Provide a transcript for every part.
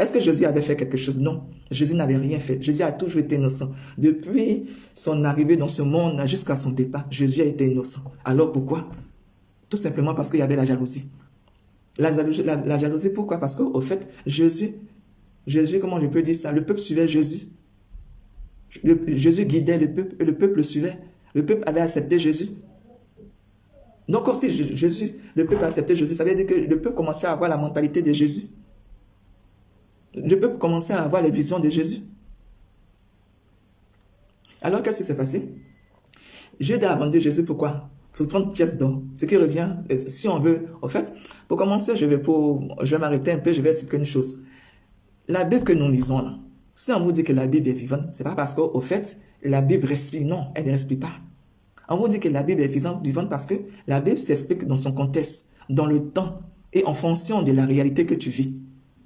Est-ce que Jésus avait fait quelque chose? Non. Jésus n'avait rien fait. Jésus a toujours été innocent. Depuis son arrivée dans ce monde jusqu'à son départ, Jésus a été innocent. Alors pourquoi? Tout simplement parce qu'il y avait la jalousie. La jalousie, pourquoi? Parce qu'au fait, Jésus, comment je peux dire ça? Le peuple suivait Jésus. Jésus guidait le peuple et le peuple le suivait. Le peuple avait accepté Jésus. Donc, comme si le peuple a accepté Jésus, ça veut dire que le peuple commençait à avoir la mentalité de Jésus. Le peuple commençait à avoir les visions de Jésus. Alors, qu'est-ce qui s'est passé? Judas a vendu Jésus, pourquoi? Pour 30 pièces d'or. Ce qui revient, si on veut, en fait, pour commencer, je vais m'arrêter un peu, je vais expliquer une chose. La Bible que nous lisons, là, si on vous dit que la Bible est vivante, c'est pas parce qu'au fait, la Bible respire. Non, elle ne respire pas. On vous dit que la Bible est vivante parce que la Bible s'explique dans son contexte, dans le temps et en fonction de la réalité que tu vis.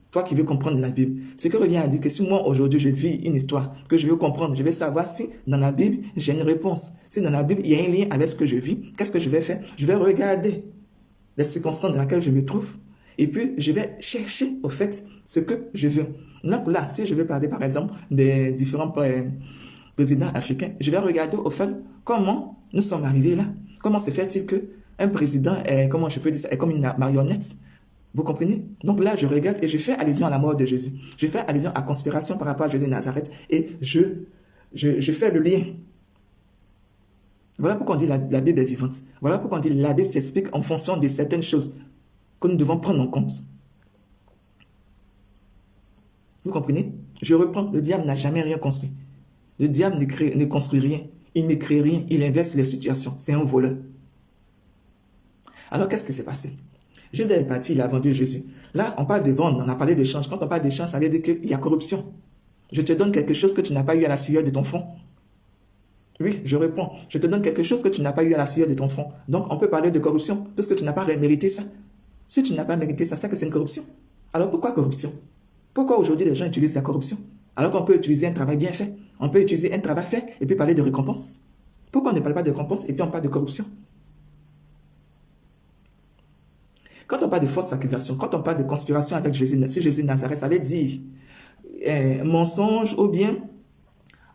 Toi qui veux comprendre la Bible. Ce qui revient à dire que si moi aujourd'hui je vis une histoire que je veux comprendre, je vais savoir si dans la Bible j'ai une réponse. Si dans la Bible il y a un lien avec ce que je vis, qu'est-ce que je vais faire? Je vais regarder les circonstances dans lesquelles je me trouve et puis je vais chercher au fait ce que je veux. Donc là, si je veux parler par exemple des différents présidents africains, je vais regarder au fait comment nous sommes arrivés là. Comment se fait-il qu'un président est, comment je peux dire ça, est comme une marionnette? Vous comprenez? Donc là, je regarde et je fais allusion à la mort de Jésus. Je fais allusion à la conspiration par rapport à Jésus de Nazareth et je fais le lien. Voilà pourquoi on dit la Bible est vivante. Voilà pourquoi on dit la Bible s'explique en fonction de certaines choses que nous devons prendre en compte. Vous comprenez? Je reprends, le diable n'a jamais rien construit. Le diable ne construit rien. Il ne crée rien. Il inverse les situations. C'est un voleur. Alors, qu'est-ce qui s'est passé? Judas est parti, il a vendu Jésus. Là, on parle de vendre, on a parlé d'échange. Quand on parle d'échange, ça veut dire qu'il y a corruption. Je te donne quelque chose que tu n'as pas eu à la sueur de ton front. Oui, je réponds. Je te donne quelque chose que tu n'as pas eu à la sueur de ton front. Donc, on peut parler de corruption, puisque tu n'as pas mérité ça. Si tu n'as pas mérité ça, c'est que c'est une corruption. Alors, pourquoi corruption? Pourquoi aujourd'hui les gens utilisent la corruption? Alors qu'on peut utiliser un travail bien fait. On peut utiliser un travail fait et puis parler de récompense. Pourquoi on ne parle pas de récompense et puis on parle de corruption? Quand on parle de fausses accusations, quand on parle de conspiration avec Jésus, si Jésus de Nazareth, ça veut dire mensonge ou bien,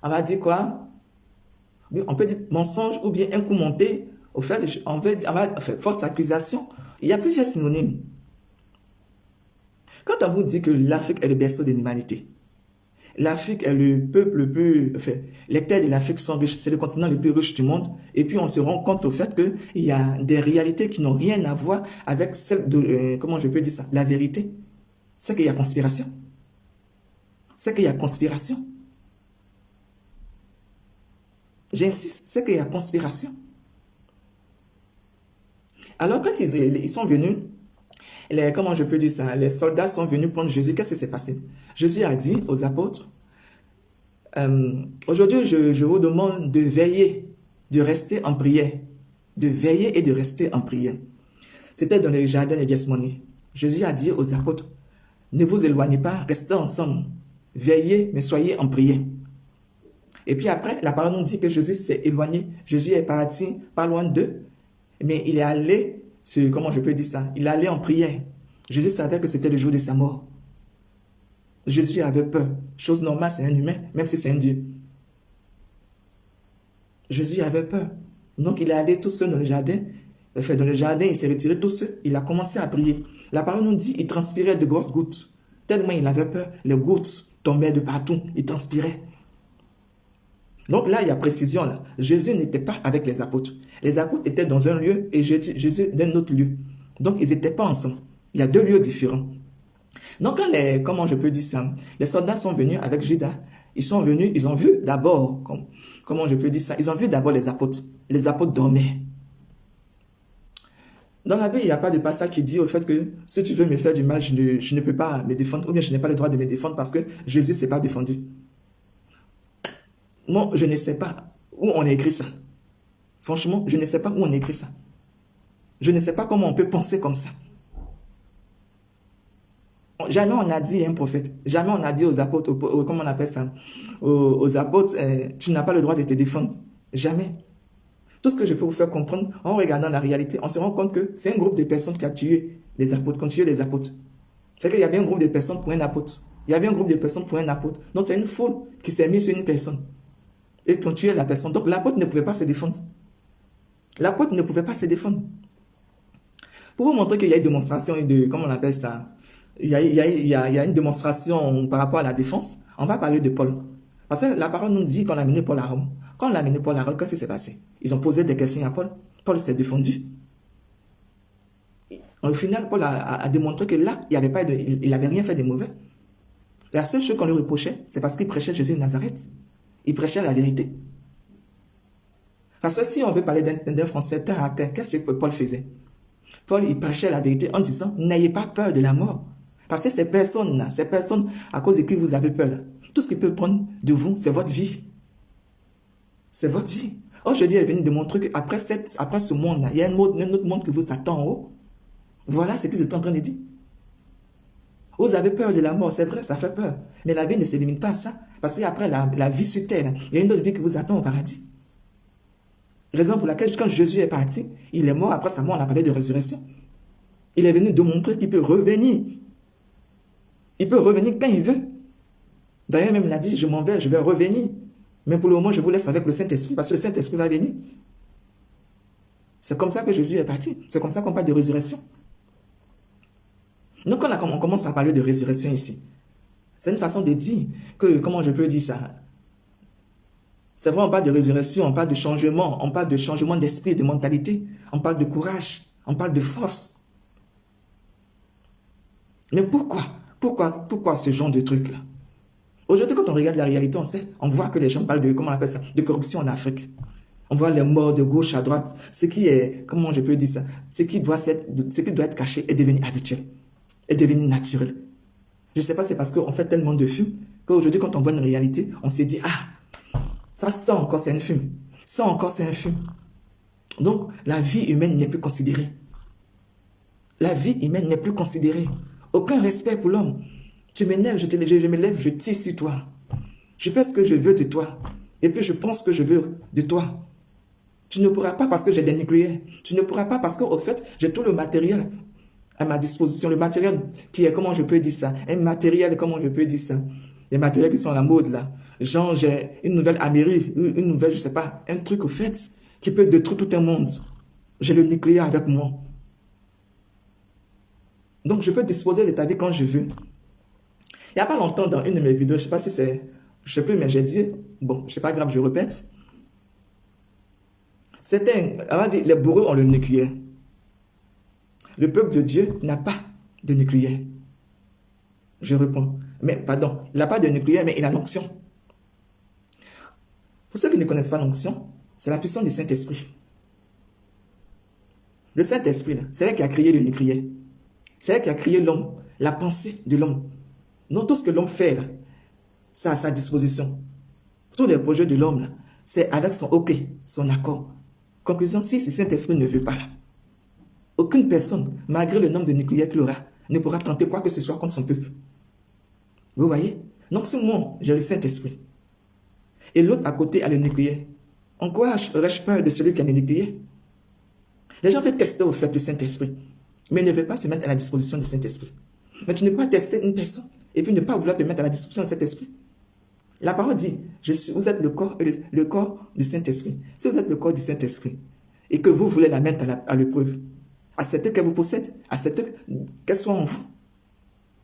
on va dire quoi? On peut dire mensonge ou bien un coup monté. Au fait, on va faire fausse accusation. Il y a plusieurs synonymes. Quand on vous dit que l'Afrique est le berceau de l'humanité, l'Afrique est le peuple le plus... Enfin, les terres de l'Afrique sont riches, c'est le continent le plus riche du monde. Et puis, on se rend compte au fait qu'il y a des réalités qui n'ont rien à voir avec celle de... comment je peux dire ça? La vérité. C'est qu'il y a conspiration. C'est qu'il y a conspiration. J'insiste, c'est qu'il y a conspiration. Alors, quand ils sont venus, comment je peux dire ça? Les soldats sont venus prendre Jésus. Qu'est-ce qui s'est passé? Jésus a dit aux apôtres, aujourd'hui, je vous demande de veiller, de rester en prière. De veiller et de rester en prière. C'était dans le jardin de Gethsemane. Jésus a dit aux apôtres, ne vous éloignez pas, restez ensemble. Veillez, mais soyez en prière. Et puis après, la parole nous dit que Jésus s'est éloigné. Jésus est parti pas loin d'eux, mais il est allé, comment je peux dire ça? Il est allé en prière. Jésus savait que c'était le jour de sa mort. Jésus avait peur. Chose normale, c'est un humain, même si c'est un Dieu. Jésus avait peur. Donc, il est allé tout seul dans le jardin. Enfin, dans le jardin, il s'est retiré tout seul. Il a commencé à prier. La parole nous dit qu'il transpirait de grosses gouttes. Tellement il avait peur, les gouttes tombaient de partout. Il transpirait. Donc là, il y a précision. Là. Jésus n'était pas avec les apôtres. Les apôtres étaient dans un lieu et Jésus dans un autre lieu. Donc, ils n'étaient pas ensemble. Il y a deux lieux différents. Donc, quand comment je peux dire ça? Les soldats sont venus avec Judas. Ils sont venus, ils ont vu d'abord, comment je peux dire ça? Ils ont vu d'abord les apôtres. Les apôtres dormaient. Dans la Bible, il n'y a pas de passage qui dit au fait que si tu veux me faire du mal, je ne peux pas me défendre, ou bien je n'ai pas le droit de me défendre parce que Jésus ne s'est pas défendu. Moi, je ne sais pas où on a écrit ça. Franchement, je ne sais pas où on a écrit ça. Je ne sais pas comment on peut penser comme ça. Jamais on a dit à un prophète, jamais on a dit aux apôtres, comment on appelle ça, aux apôtres, tu n'as pas le droit de te défendre. Jamais. Tout ce que je peux vous faire comprendre, en regardant la réalité, on se rend compte que c'est un groupe de personnes qui a tué les apôtres, qui ont tué les apôtres. C'est qu'il y avait un groupe de personnes pour un apôtre. Il y avait un groupe de personnes pour un apôtre. Donc c'est une foule qui s'est mise sur une personne et qui ont tué la personne. Donc l'apôtre ne pouvait pas se défendre. L'apôtre ne pouvait pas se défendre. Pour vous montrer qu'il y a une démonstration de, comment on appelle ça, il y a une démonstration par rapport à la défense, on va parler de Paul. Parce que la parole nous dit qu'on a mené Paul à Rome. Quand on l'a mené Paul à Rome, qu'est-ce qui s'est passé? Ils ont posé des questions à Paul. Paul s'est défendu. Au final, Paul a démontré que là, il n'avait rien fait de mauvais. La seule chose qu'on lui reprochait, c'est parce qu'il prêchait Jésus de Nazareth. Il prêchait la vérité. Parce que si on veut parler d'un Français terre à terre, qu'est-ce que Paul faisait? Paul, il prêchait la vérité en disant, n'ayez pas peur de la mort. Parce que ces personnes à cause de qui vous avez peur, là, tout ce qui peut prendre de vous, c'est votre vie. C'est votre vie. Aujourd'hui, elle est venue démontrer qu'après ce monde-là, il y a un autre monde qui vous attend en haut. Voilà ce qu'ils étaient en train de dire. Vous avez peur de la mort, c'est vrai, ça fait peur. Mais la vie ne se limite pas à ça. Parce qu'après la vie sur terre, il y a une autre vie qui vous attend au paradis. Raison pour laquelle, quand Jésus est parti, il est mort, après sa mort, on a parlé de résurrection. Il est venu démontrer qu'il peut revenir. Il peut revenir quand il veut. D'ailleurs, même il a dit, je m'en vais, je vais revenir. Mais pour le moment, je vous laisse avec le Saint-Esprit, parce que le Saint-Esprit va venir. C'est comme ça que Jésus est parti. C'est comme ça qu'on parle de résurrection. Donc, quand on commence à parler de résurrection ici, c'est une façon de dire que, comment je peux dire ça? C'est vrai, on parle de résurrection, on parle de changement, on parle de changement d'esprit, de mentalité, on parle de courage, on parle de force. Mais pourquoi ce genre de truc-là? Aujourd'hui, quand on regarde la réalité, on voit que les gens parlent de, comment on appelle ça, de corruption en Afrique. On voit les morts de gauche à droite. Ce qui est, comment je peux dire ça, ce qui doit être caché est devenu habituel, est devenu naturel. Je ne sais pas, c'est parce qu'on fait tellement de films qu'aujourd'hui, quand on voit une réalité, on s'est dit, ah, ça encore c'est un film. Ça encore c'est un film. Donc, la vie humaine n'est plus considérée. La vie humaine n'est plus considérée. Aucun respect pour l'homme. Tu m'énerves, je me lève, je tire sur toi. Je fais ce que je veux de toi. Et puis je pense ce que je veux de toi. Tu ne pourras pas parce que j'ai des nucléaires. Tu ne pourras pas parce qu'au fait, j'ai tout le matériel à ma disposition. Le matériel qui est, comment je peux dire ça? Un matériel, comment je peux dire ça? Les matériels qui sont à la mode là. Genre, j'ai une nouvelle Amérique, une nouvelle, je sais pas, un truc au fait qui peut détruire tout un monde. J'ai le nucléaire avec moi. Donc, je peux disposer de ta vie quand je veux. Il n'y a pas longtemps, dans une de mes vidéos, je ne sais pas si c'est, je sais plus, mais j'ai dit, bon, c'est pas grave, je répète. On va dire, les bourreaux ont le nucléaire. Le peuple de Dieu n'a pas de nucléaire. Je réponds. Mais, pardon, il n'a pas de nucléaire, mais il a l'onction. Pour ceux qui ne connaissent pas l'onction, c'est la puissance du Saint-Esprit. Le Saint-Esprit, c'est elle qui a créé le nucléaire. C'est elle qui a créé l'homme, la pensée de l'homme. Non, tout ce que l'homme fait, là, c'est à sa disposition. Tous les projets de l'homme, c'est avec son OK, son accord. Conclusion, si ce Saint-Esprit ne veut pas, là, aucune personne, malgré le nombre de nucléaires qu'il aura, ne pourra tenter quoi que ce soit contre son peuple. Vous voyez? Donc, ce moi, j'ai le Saint-Esprit. Et l'autre à côté a le nucléaire. En quoi aurais-je peur de celui qui a le nucléaire? Les gens veulent tester au fait le Saint-Esprit, mais ne veulent pas se mettre à la disposition du Saint-Esprit. Mais tu ne peux pas tester une personne et puis ne pas vouloir te mettre à la disposition de cet esprit. La parole dit, vous êtes le corps du Saint-Esprit. Si vous êtes le corps du Saint-Esprit et que vous voulez la mettre à l'épreuve, acceptez qu'elle vous possède, acceptez qu'elle soit en vous,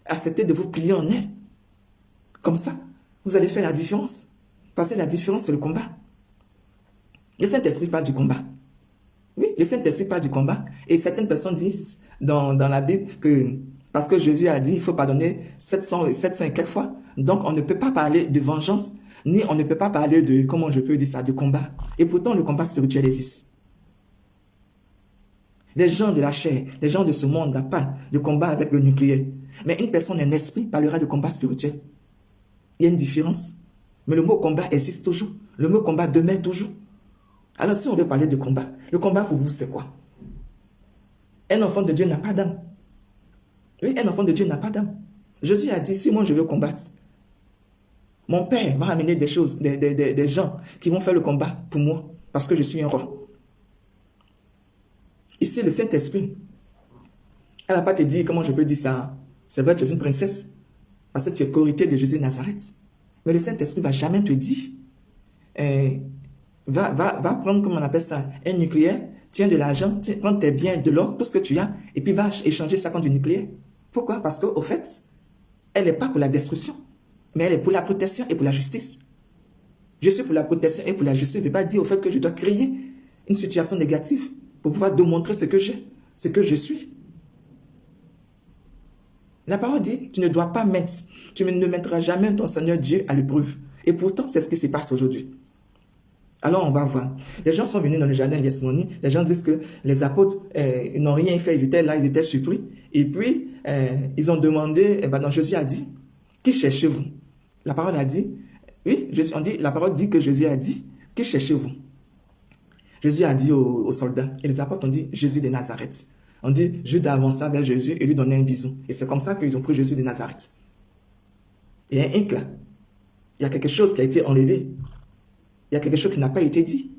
acceptez de vous plier en elle. Comme ça, vous allez faire la différence. Parce que la différence, c'est le combat. Le Saint-Esprit parle du combat. Oui, le Saint-Esprit parle du combat. Et certaines personnes disent dans la Bible que parce que Jésus a dit il faut pardonner 700 et quelques fois. Donc, on ne peut pas parler de vengeance, ni on ne peut pas parler de, comment je peux dire ça, de combat. Et pourtant, le combat spirituel existe. Les gens de la chair, les gens de ce monde n'ont pas de combat avec le nucléaire. Mais une personne, un esprit, parlera de combat spirituel. Il y a une différence. Mais le mot combat existe toujours. Le mot combat demeure toujours. Alors, si on veut parler de combat, le combat pour vous, c'est quoi? Un enfant de Dieu n'a pas d'âme. Oui, un enfant de Dieu n'a pas d'âme. Jésus a dit, si moi je veux combattre, mon Père va amener des choses, des gens qui vont faire le combat pour moi, parce que je suis un roi. Ici, le Saint-Esprit, elle ne va pas te dire, comment je peux dire ça, C'est vrai, tu es une princesse, parce que tu es co-héritier de Jésus de Nazareth. Mais le Saint-Esprit ne va jamais te dire, va prendre, comment on appelle ça, un nucléaire, tiens de l'argent, prends tes biens, de l'or, tout ce que tu as, et puis va échanger ça contre du nucléaire. Pourquoi? Parce qu'au fait, elle n'est pas pour la destruction, mais elle est pour la protection et pour la justice. Je suis pour la protection et pour la justice. Je ne vais pas dire au fait que je dois créer une situation négative pour pouvoir démontrer ce que j'ai, ce que je suis. La parole dit, tu ne dois pas mettre, tu ne mettras jamais ton Seigneur Dieu à l'épreuve. Et pourtant, c'est ce qui se passe aujourd'hui. Alors, on va voir. Les gens sont venus dans le jardin de Gethsémani. Les gens disent que les apôtres ils n'ont rien fait. Ils étaient là, ils étaient surpris. Et puis, ils ont demandé, donc Jésus a dit, qui cherchez-vous? La parole a dit, oui, la parole dit que Jésus a dit, qui cherchez-vous? Jésus a dit aux soldats, et les apôtres ont dit, Jésus de Nazareth. On dit, Judas avança vers Jésus et lui donnait un bisou. Et c'est comme ça qu'ils ont pris Jésus de Nazareth. Il y a un hic là. Il y a quelque chose qui a été enlevé. Il y a quelque chose qui n'a pas été dit.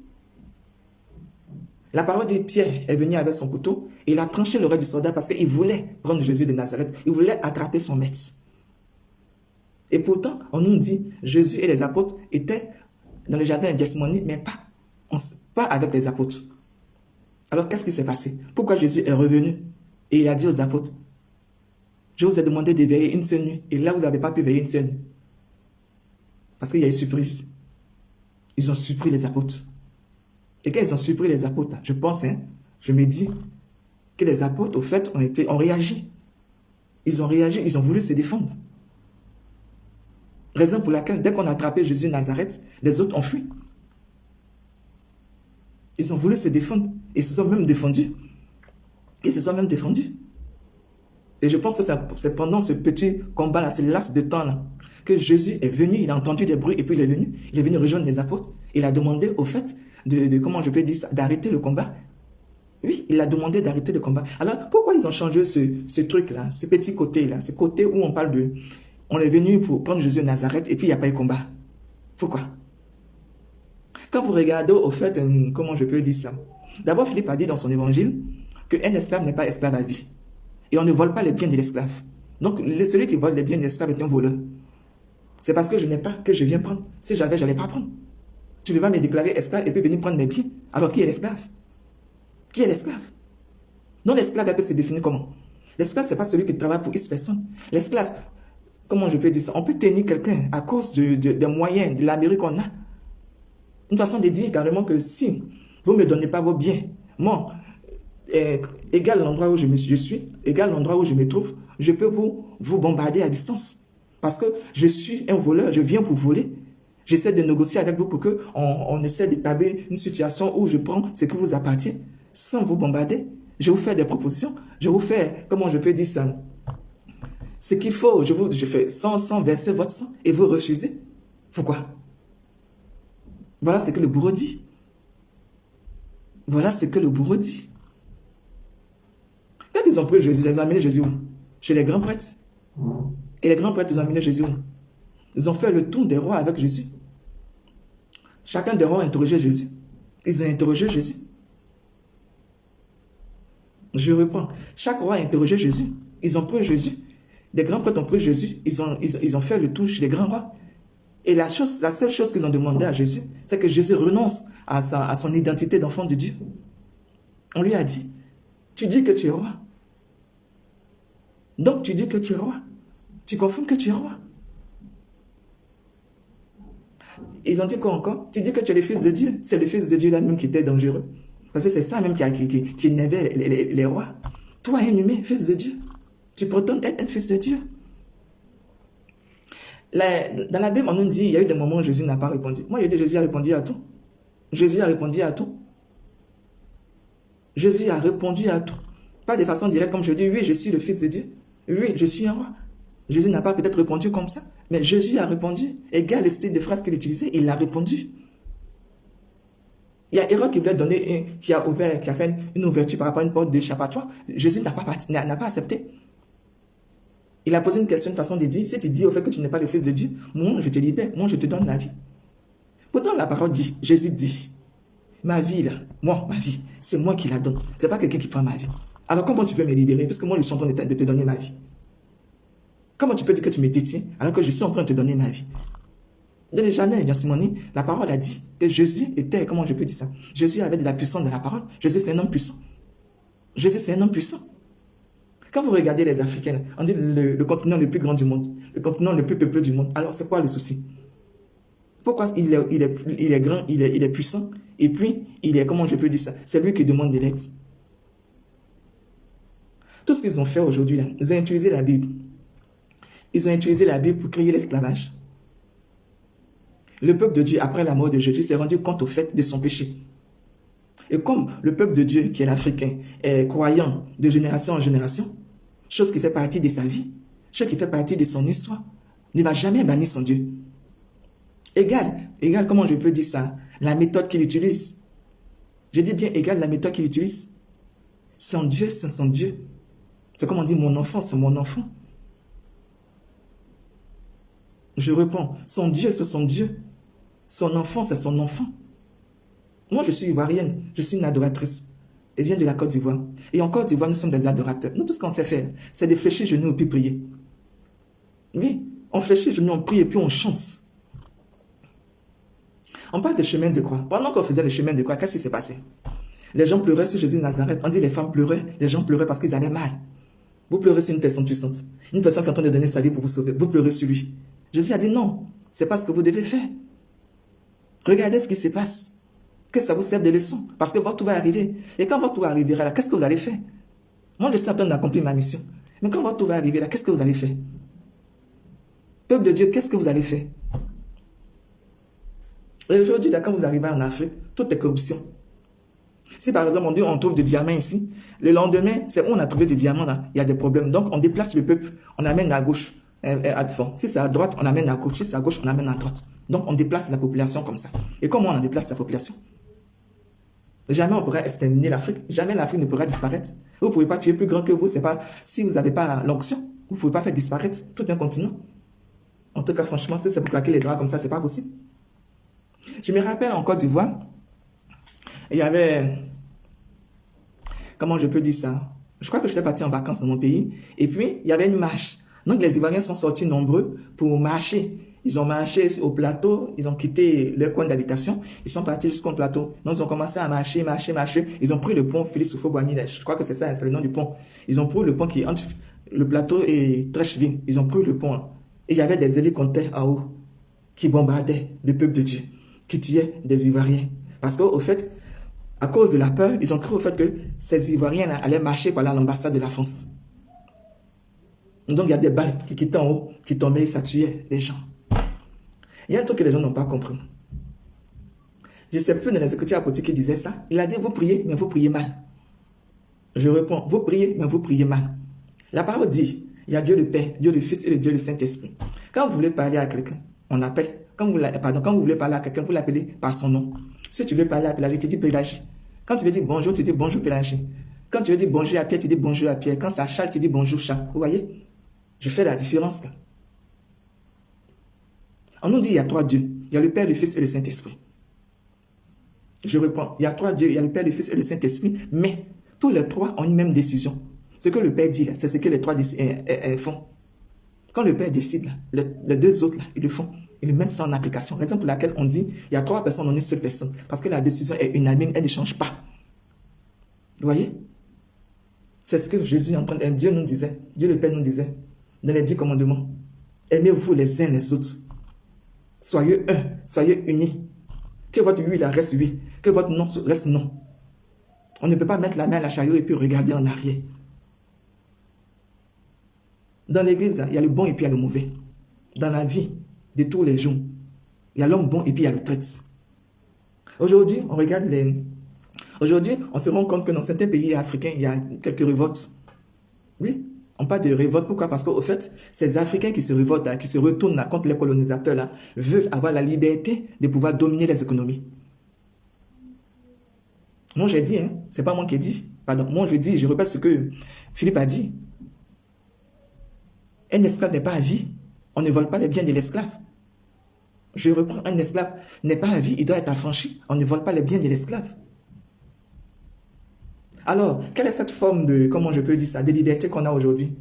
La parole dit, Pierre est venu avec son couteau et il a tranché l'oreille du soldat parce qu'il voulait prendre Jésus de Nazareth. Il voulait attraper son maître. Et pourtant, on nous dit, Jésus et les apôtres étaient dans le jardin de Gethsémani, mais pas avec les apôtres. Alors, qu'est-ce qui s'est passé? Pourquoi Jésus est revenu? Et il a dit aux apôtres, je vous ai demandé de veiller une seule nuit. Et là, vous n'avez pas pu veiller une seule nuit. Parce qu'il y a eu surprise. Ils ont surpris les apôtres. Et quand ils ont surpris les apôtres, je pense, je me dis que les apôtres, au fait, ont réagi. Ils ont réagi, ils ont voulu se défendre. Raison pour laquelle, dès qu'on a attrapé Jésus de Nazareth, les autres ont fui. Ils ont voulu se défendre. Ils se sont même défendus. Ils se sont même défendus. Et je pense que c'est pendant ce petit combat-là, ce laps de temps-là, que Jésus est venu, il a entendu des bruits et puis il est venu rejoindre les apôtres. Il a demandé au fait comment je peux dire ça, d'arrêter le combat. Oui, il a demandé d'arrêter le combat. Alors, pourquoi ils ont changé ce truc-là, ce petit côté-là, ce côté où on parle de... On est venu pour prendre Jésus de Nazareth et puis il n'y a pas eu combat. Pourquoi? Quand vous regardez au fait, comment je peux dire ça? D'abord, Philippe a dit dans son évangile qu'un esclave n'est pas esclave à vie. Et on ne vole pas les biens de l'esclave. Donc, celui qui vole les biens de l'esclave est un voleur. C'est parce que je n'ai pas que je viens prendre. Si j'avais, je n'allais pas prendre. Tu ne veux pas me déclarer esclave et puis venir prendre mes biens. Alors, qui est l'esclave? Qui est l'esclave? Non, l'esclave, elle peut se définir comment? L'esclave, ce n'est pas celui qui travaille pour X personnes. L'esclave, comment je peux dire ça? On peut tenir quelqu'un à cause des moyens, de la mairie qu'on a. Une façon de dire carrément que si vous ne me donnez pas vos biens, moi, égal l'endroit où je suis, égal l'endroit où je me trouve, je peux vous bombarder à distance. Parce que je suis un voleur, je viens pour voler. J'essaie de négocier avec vous pour qu'on essaie d'établir une situation où je prends ce qui vous appartient sans vous bombarder. Je vous fais des propositions, je vous fais, comment je peux dire ça, ce qu'il faut, je fais sans verser votre sang et vous refusez. Pourquoi? Voilà ce que le bourreau dit. Voilà ce que le bourreau dit. Quand ils ont pris Jésus, ils ont amené Jésus où? Chez les grands prêtres. Et les grands prêtres, ils ont amené Jésus où? Ils ont fait le tour des rois avec Jésus. Chacun des rois a interrogé Jésus. Ils ont interrogé Jésus. Je reprends. Chaque roi a interrogé Jésus. Ils ont pris Jésus. Les grands prêtres ont pris Jésus. Ils ont fait le tour chez les grands rois. Et la seule chose qu'ils ont demandé à Jésus, c'est que Jésus renonce à son identité d'enfant de Dieu. On lui a dit, tu dis que tu es roi. Donc tu dis que tu es roi. Tu confirmes que tu es roi. Ils ont dit quoi encore? Tu dis que tu es le fils de Dieu. C'est le fils de Dieu là-même qui était dangereux. Parce que c'est ça même qui énervait les rois. Toi, un humain, fils de Dieu. Tu prétends être un fils de Dieu. Dans la Bible, on nous dit, il y a eu des moments où Jésus n'a pas répondu. Moi, je dis, Jésus a répondu à tout. Jésus a répondu à tout. Jésus a répondu à tout. Pas de façon directe, comme je dis, oui, je suis le fils de Dieu. Oui, je suis un roi. Jésus n'a pas peut-être répondu comme ça, mais Jésus a répondu. Égal le style de phrase qu'il utilisait, il a répondu. Il y a Hérode qui voulait donner, qui a fait une ouverture par rapport à une porte d'échappatoire. Jésus n'a pas accepté. Il a posé une question de façon de dire, si tu dis au fait que tu n'es pas le fils de Dieu, moi je te libère, moi je te donne la vie. Pourtant la parole dit, Jésus dit, ma vie là, ma vie, c'est moi qui la donne. C'est pas quelqu'un qui prend ma vie. Alors comment tu peux me libérer? Parce que moi je suis en train de te donner ma vie. Comment tu peux dire que tu me détiens alors que je suis en train de te donner ma vie? Dans les Janel et dans Simonie, la parole a dit que Jésus était, comment je peux dire ça? Jésus avait de la puissance de la parole. Jésus, c'est un homme puissant. Jésus, c'est un homme puissant. Quand vous regardez les Africains, on dit le continent le plus grand du monde, le continent le plus peuplé du monde. Alors, c'est quoi le souci? Pourquoi il est grand, il est puissant, et puis, il est, comment je peux dire ça? C'est lui qui demande de l'aide. Tout ce qu'ils ont fait aujourd'hui, là, ils ont utilisé la Bible. Ils ont utilisé la Bible pour créer l'esclavage. Le peuple de Dieu, après la mort de Jésus, s'est rendu compte au fait de son péché. Et comme le peuple de Dieu, qui est l'Africain, est croyant de génération en génération, chose qui fait partie de sa vie, chose qui fait partie de son histoire, ne va jamais bannir son Dieu. Égal, comment je peux dire ça? La méthode qu'il utilise. Je dis bien égal la méthode qu'il utilise. Son Dieu, c'est son Dieu. C'est comme on dit, mon enfant, c'est mon enfant. Je reprends, son Dieu, c'est son Dieu. Son enfant, c'est son enfant. Moi, je suis ivoirienne, je suis une adoratrice. Elle vient de la Côte d'Ivoire. Et en Côte d'Ivoire, nous sommes des adorateurs. Nous, tout ce qu'on sait faire, c'est de fléchir les genoux et puis prier. Oui, on fléchit les genoux, on prie et puis on chante. On parle de chemin de croix. Pendant qu'on faisait le chemin de croix, qu'est-ce qui s'est passé? Les gens pleuraient sur Jésus de Nazareth. On dit les femmes pleuraient, les gens pleuraient parce qu'ils avaient mal. Vous pleurez sur une personne puissante. Une personne qui est en train de donner sa vie pour vous sauver. Vous pleurez sur lui. Jésus a dit non, c'est pas ce que vous devez faire. Regardez ce qui se passe. Que ça vous serve de leçon. Parce que votre tour va arriver. Et quand votre tour arrivera là, qu'est-ce que vous allez faire? Moi, je suis en train d'accomplir ma mission. Mais quand votre tour va arriver là, qu'est-ce que vous allez faire? Peuple de Dieu, qu'est-ce que vous allez faire? Et aujourd'hui, là, quand vous arrivez en Afrique, tout est corruption. Si par exemple, on dit on trouve des diamants ici, le lendemain, c'est où on a trouvé des diamants là, il y a des problèmes. Donc, on déplace le peuple, on amène à gauche. Si c'est à droite, on amène à gauche. Si c'est à gauche, on amène à droite. Donc, on déplace la population comme ça. Et comment on déplace la population? Jamais on pourra exterminer l'Afrique. Jamais l'Afrique ne pourra disparaître. Vous ne pouvez pas tuer plus grand que vous. C'est pas, si vous n'avez pas l'onction, vous ne pouvez pas faire disparaître tout un continent. En tout cas, franchement, si c'est pour claquer les draps comme ça, c'est pas possible. Je me rappelle en Côte d'Ivoire, il y avait, comment je peux dire ça? Je crois que j'étais parti en vacances dans mon pays. Et puis, il y avait une marche. Donc, les Ivoiriens sont sortis nombreux pour marcher. Ils ont marché au plateau, ils ont quitté leur coin d'habitation, ils sont partis jusqu'au plateau. Donc, ils ont commencé à marcher. Ils ont pris le pont Félix Houphouët-Boigny. Je crois que c'est ça, c'est le nom du pont. Ils ont pris le pont qui est entre le plateau et Trècheville. Ils ont pris le pont. Et il y avait des hélicoptères en haut qui bombardaient le peuple de Dieu, qui tuaient des Ivoiriens. Parce qu'au fait, à cause de la peur, ils ont cru au fait que ces Ivoiriens allaient marcher par l'ambassade de la France. Donc, il y a des balles qui étaient en haut, qui tombaient et ça tuait les gens. Il y a un truc que les gens n'ont pas compris. Je ne sais plus dans les Écritures apôtres qui disait ça. Il a dit, vous priez, mais vous priez mal. Je réponds, vous priez, mais vous priez mal. La parole dit, il y a Dieu le Père, Dieu le Fils et Dieu le Saint-Esprit. Quand vous voulez parler à quelqu'un, on l'appelle. Quand vous voulez parler à quelqu'un, vous l'appelez par son nom. Si tu veux parler à Pélagie, tu dis Pélagie. Quand tu veux dire bonjour, tu dis bonjour Pélagie. Quand tu veux dire bonjour à Pierre, tu dis bonjour à Pierre. Quand c'est à Charles, tu dis bonjour Charles. Vous voyez? Je fais la différence là. On nous dit il y a trois dieux. Il y a le Père, le Fils et le Saint-Esprit. Je réponds, il y a trois dieux, il y a le Père, le Fils et le Saint-Esprit, mais tous les trois ont une même décision. Ce que le Père dit là, c'est ce que les trois font. Quand le Père décide, là, les deux autres là, ils le font. Ils le mettent ça en application. Raison pour laquelle on dit il y a trois personnes en une seule personne. Parce que la décision est unanime, elle ne change pas. Vous voyez? C'est ce que Jésus est en train de dire. Dieu nous disait, Dieu le Père nous disait, dans les 10 commandements, aimez-vous les uns les autres. Soyez un, soyez unis. Que votre oui là reste oui, que votre non reste non. On ne peut pas mettre la main à la chariot et puis regarder en arrière. Dans l'église, il y a le bon et puis il y a le mauvais. Dans la vie de tous les jours, il y a l'homme bon et puis il y a le traître. Aujourd'hui, on regarde les... Aujourd'hui, on se rend compte que dans certains pays africains, il y a quelques révoltes. Oui, on parle de révolte. Pourquoi? Parce qu'au fait, ces Africains qui se révoltent, là, qui se retournent là, contre les colonisateurs, là, veulent avoir la liberté de pouvoir dominer les économies. Moi, j'ai dit, hein, c'est pas moi qui ai dit. Pardon, moi, je dis, je répète ce que Philippe a dit. Un esclave n'est pas à vie. On ne vole pas les biens de l'esclave. Je reprends, un esclave n'est pas à vie, il doit être affranchi. On ne vole pas les biens de l'esclave. Alors, quelle est cette forme de, comment je peux dire ça, de liberté qu'on a aujourd'hui?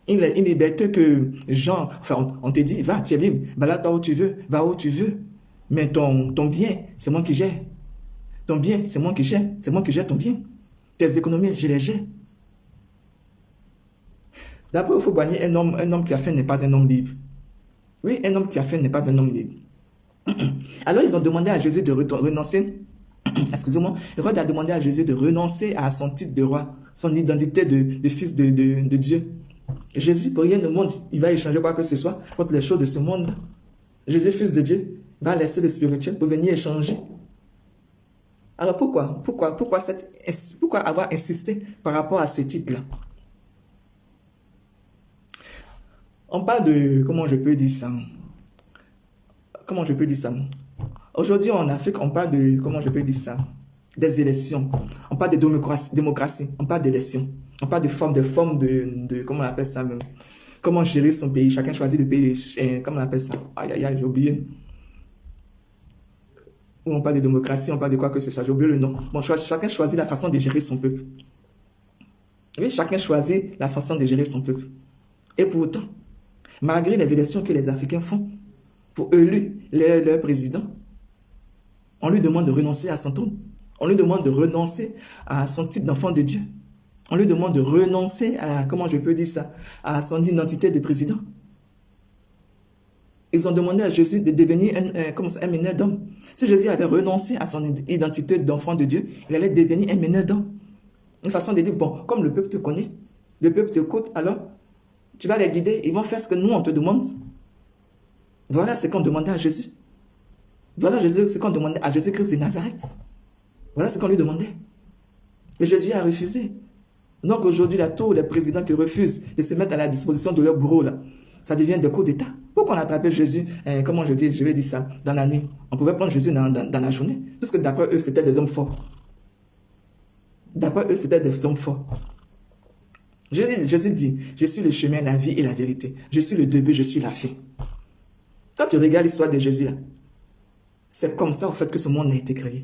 Une liberté que Jean, enfin, on te dit, va, tu es libre, balade-toi où tu veux, va où tu veux. Mais ton bien, c'est moi qui gère. Ton bien, c'est moi qui gère. C'est moi qui gère ton bien. Tes économies, je les gère. D'abord, il faut banir un homme qui a faim n'est pas un homme libre. Oui, un homme qui a faim n'est pas un homme libre. Alors, ils ont demandé à Jésus de renoncer. Excusez-moi, Hérode a demandé à Jésus de renoncer à son titre de roi, son identité de fils de Dieu. Jésus, pour rien au monde, il va échanger quoi que ce soit contre les choses de ce monde. Jésus, fils de Dieu, va laisser le spirituel pour venir échanger. Alors pourquoi avoir insisté par rapport à ce titre-là? On parle de, comment je peux dire ça? Aujourd'hui, en Afrique, on parle de, comment je peux dire ça? Des élections. On parle de démocratie. On parle d'élections. On parle de forme comment on appelle ça même? Comment gérer son pays. Chacun choisit le pays. Comment on appelle ça? Aïe, aïe, aïe, j'ai oublié. Où on parle de démocratie, on parle de quoi que ce soit. J'ai oublié le nom. Bon, chacun choisit la façon de gérer son peuple. Oui, chacun choisit la façon de gérer son peuple. Et pourtant, malgré les élections que les Africains font pour élire leur président, on lui demande de renoncer à son trône. On lui demande de renoncer à son titre d'enfant de Dieu. On lui demande de renoncer à, comment je peux dire ça, à son identité de président. Ils ont demandé à Jésus de devenir un meneur d'homme. Si Jésus avait renoncé à son identité d'enfant de Dieu, il allait devenir un meneur d'homme. Une façon de dire, bon, comme le peuple te connaît, le peuple te écoute, alors tu vas les guider, ils vont faire ce que nous on te demande. Voilà ce qu'on demandait à Jésus. Voilà ce qu'on demandait à Jésus-Christ de Nazareth. Voilà ce qu'on lui demandait. Et Jésus a refusé. Donc aujourd'hui, là, tous les présidents qui refusent de se mettre à la disposition de leur bourreau, là, ça devient des coups d'État. Pourquoi on attrapait Jésus, comment je vais dire ça, dans la nuit? On pouvait prendre Jésus dans la journée, puisque d'après eux, c'était des hommes forts. D'après eux, c'était des hommes forts. Jésus dit, je suis le chemin, la vie et la vérité. Je suis le début, je suis la fin. Quand tu regardes l'histoire de Jésus, là, c'est comme ça, au fait, que ce monde a été créé.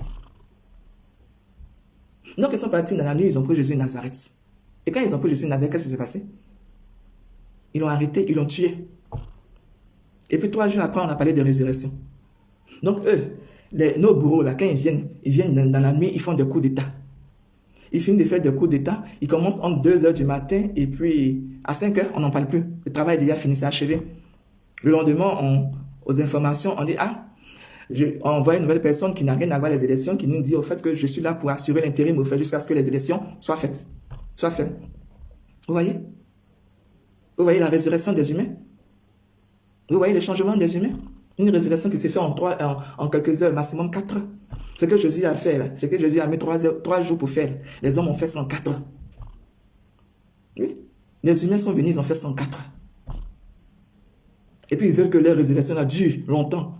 Donc, ils sont partis dans la nuit, ils ont pris Jésus de Nazareth. Et quand ils ont pris Jésus de Nazareth, qu'est-ce qui s'est passé? Ils l'ont arrêté, ils l'ont tué. Et puis 3 jours après, on a parlé de résurrection. Donc eux, nos bourreaux, là, quand ils viennent dans la nuit, ils font des coups d'État. Ils finissent de faire des coups d'État. Ils commencent entre 2 heures du matin et puis à 5 heures, on n'en parle plus. Le travail est déjà fini, c'est achevé. Le lendemain, aux informations, on dit, on voit une nouvelle personne qui n'a rien à voir avec les élections, qui nous dit au fait que je suis là pour assurer l'intérim au fait jusqu'à ce que les élections soient faites. Vous voyez? Vous voyez la résurrection des humains? Vous voyez le changement des humains? Une résurrection qui s'est faite en quelques heures, maximum 4 heures. Ce que Jésus a fait là, ce que Jésus a mis 3 jours pour faire, les hommes ont fait ça en 4 heures. Oui. Les humains sont venus, ils ont fait ça en 4 heures. Et puis ils veulent que leur résurrection là dure longtemps.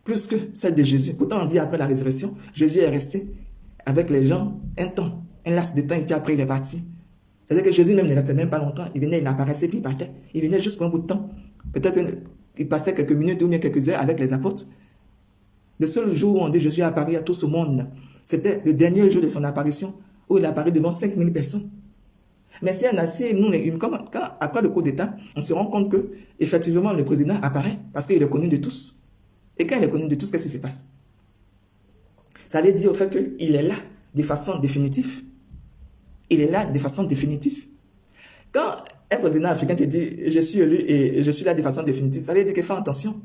Plus que celle de Jésus. Pourtant on dit après la résurrection, Jésus est resté avec les gens un temps, un laps de temps, et puis après il est parti. C'est-à-dire que Jésus même ne restait même pas longtemps. Il venait, il apparaissait, puis il partait. Il venait juste pour un bout de temps. Peut-être qu'il passait quelques minutes ou bien quelques heures avec les apôtres. Le seul jour où on dit Jésus a apparu à tout ce monde, c'était le dernier jour de son apparition, où il a apparu devant 5000 personnes. Mais si après le coup d'État, on se rend compte que, effectivement, le président apparaît parce qu'il est connu de tous. Et quand il est connu de tous, qu'est-ce qui se passe? Ça veut dire au fait qu'il est là de façon définitive. Il est là de façon définitive. Quand un président africain te dit « je suis élu et je suis là de façon définitive », ça veut dire qu'il faut attention.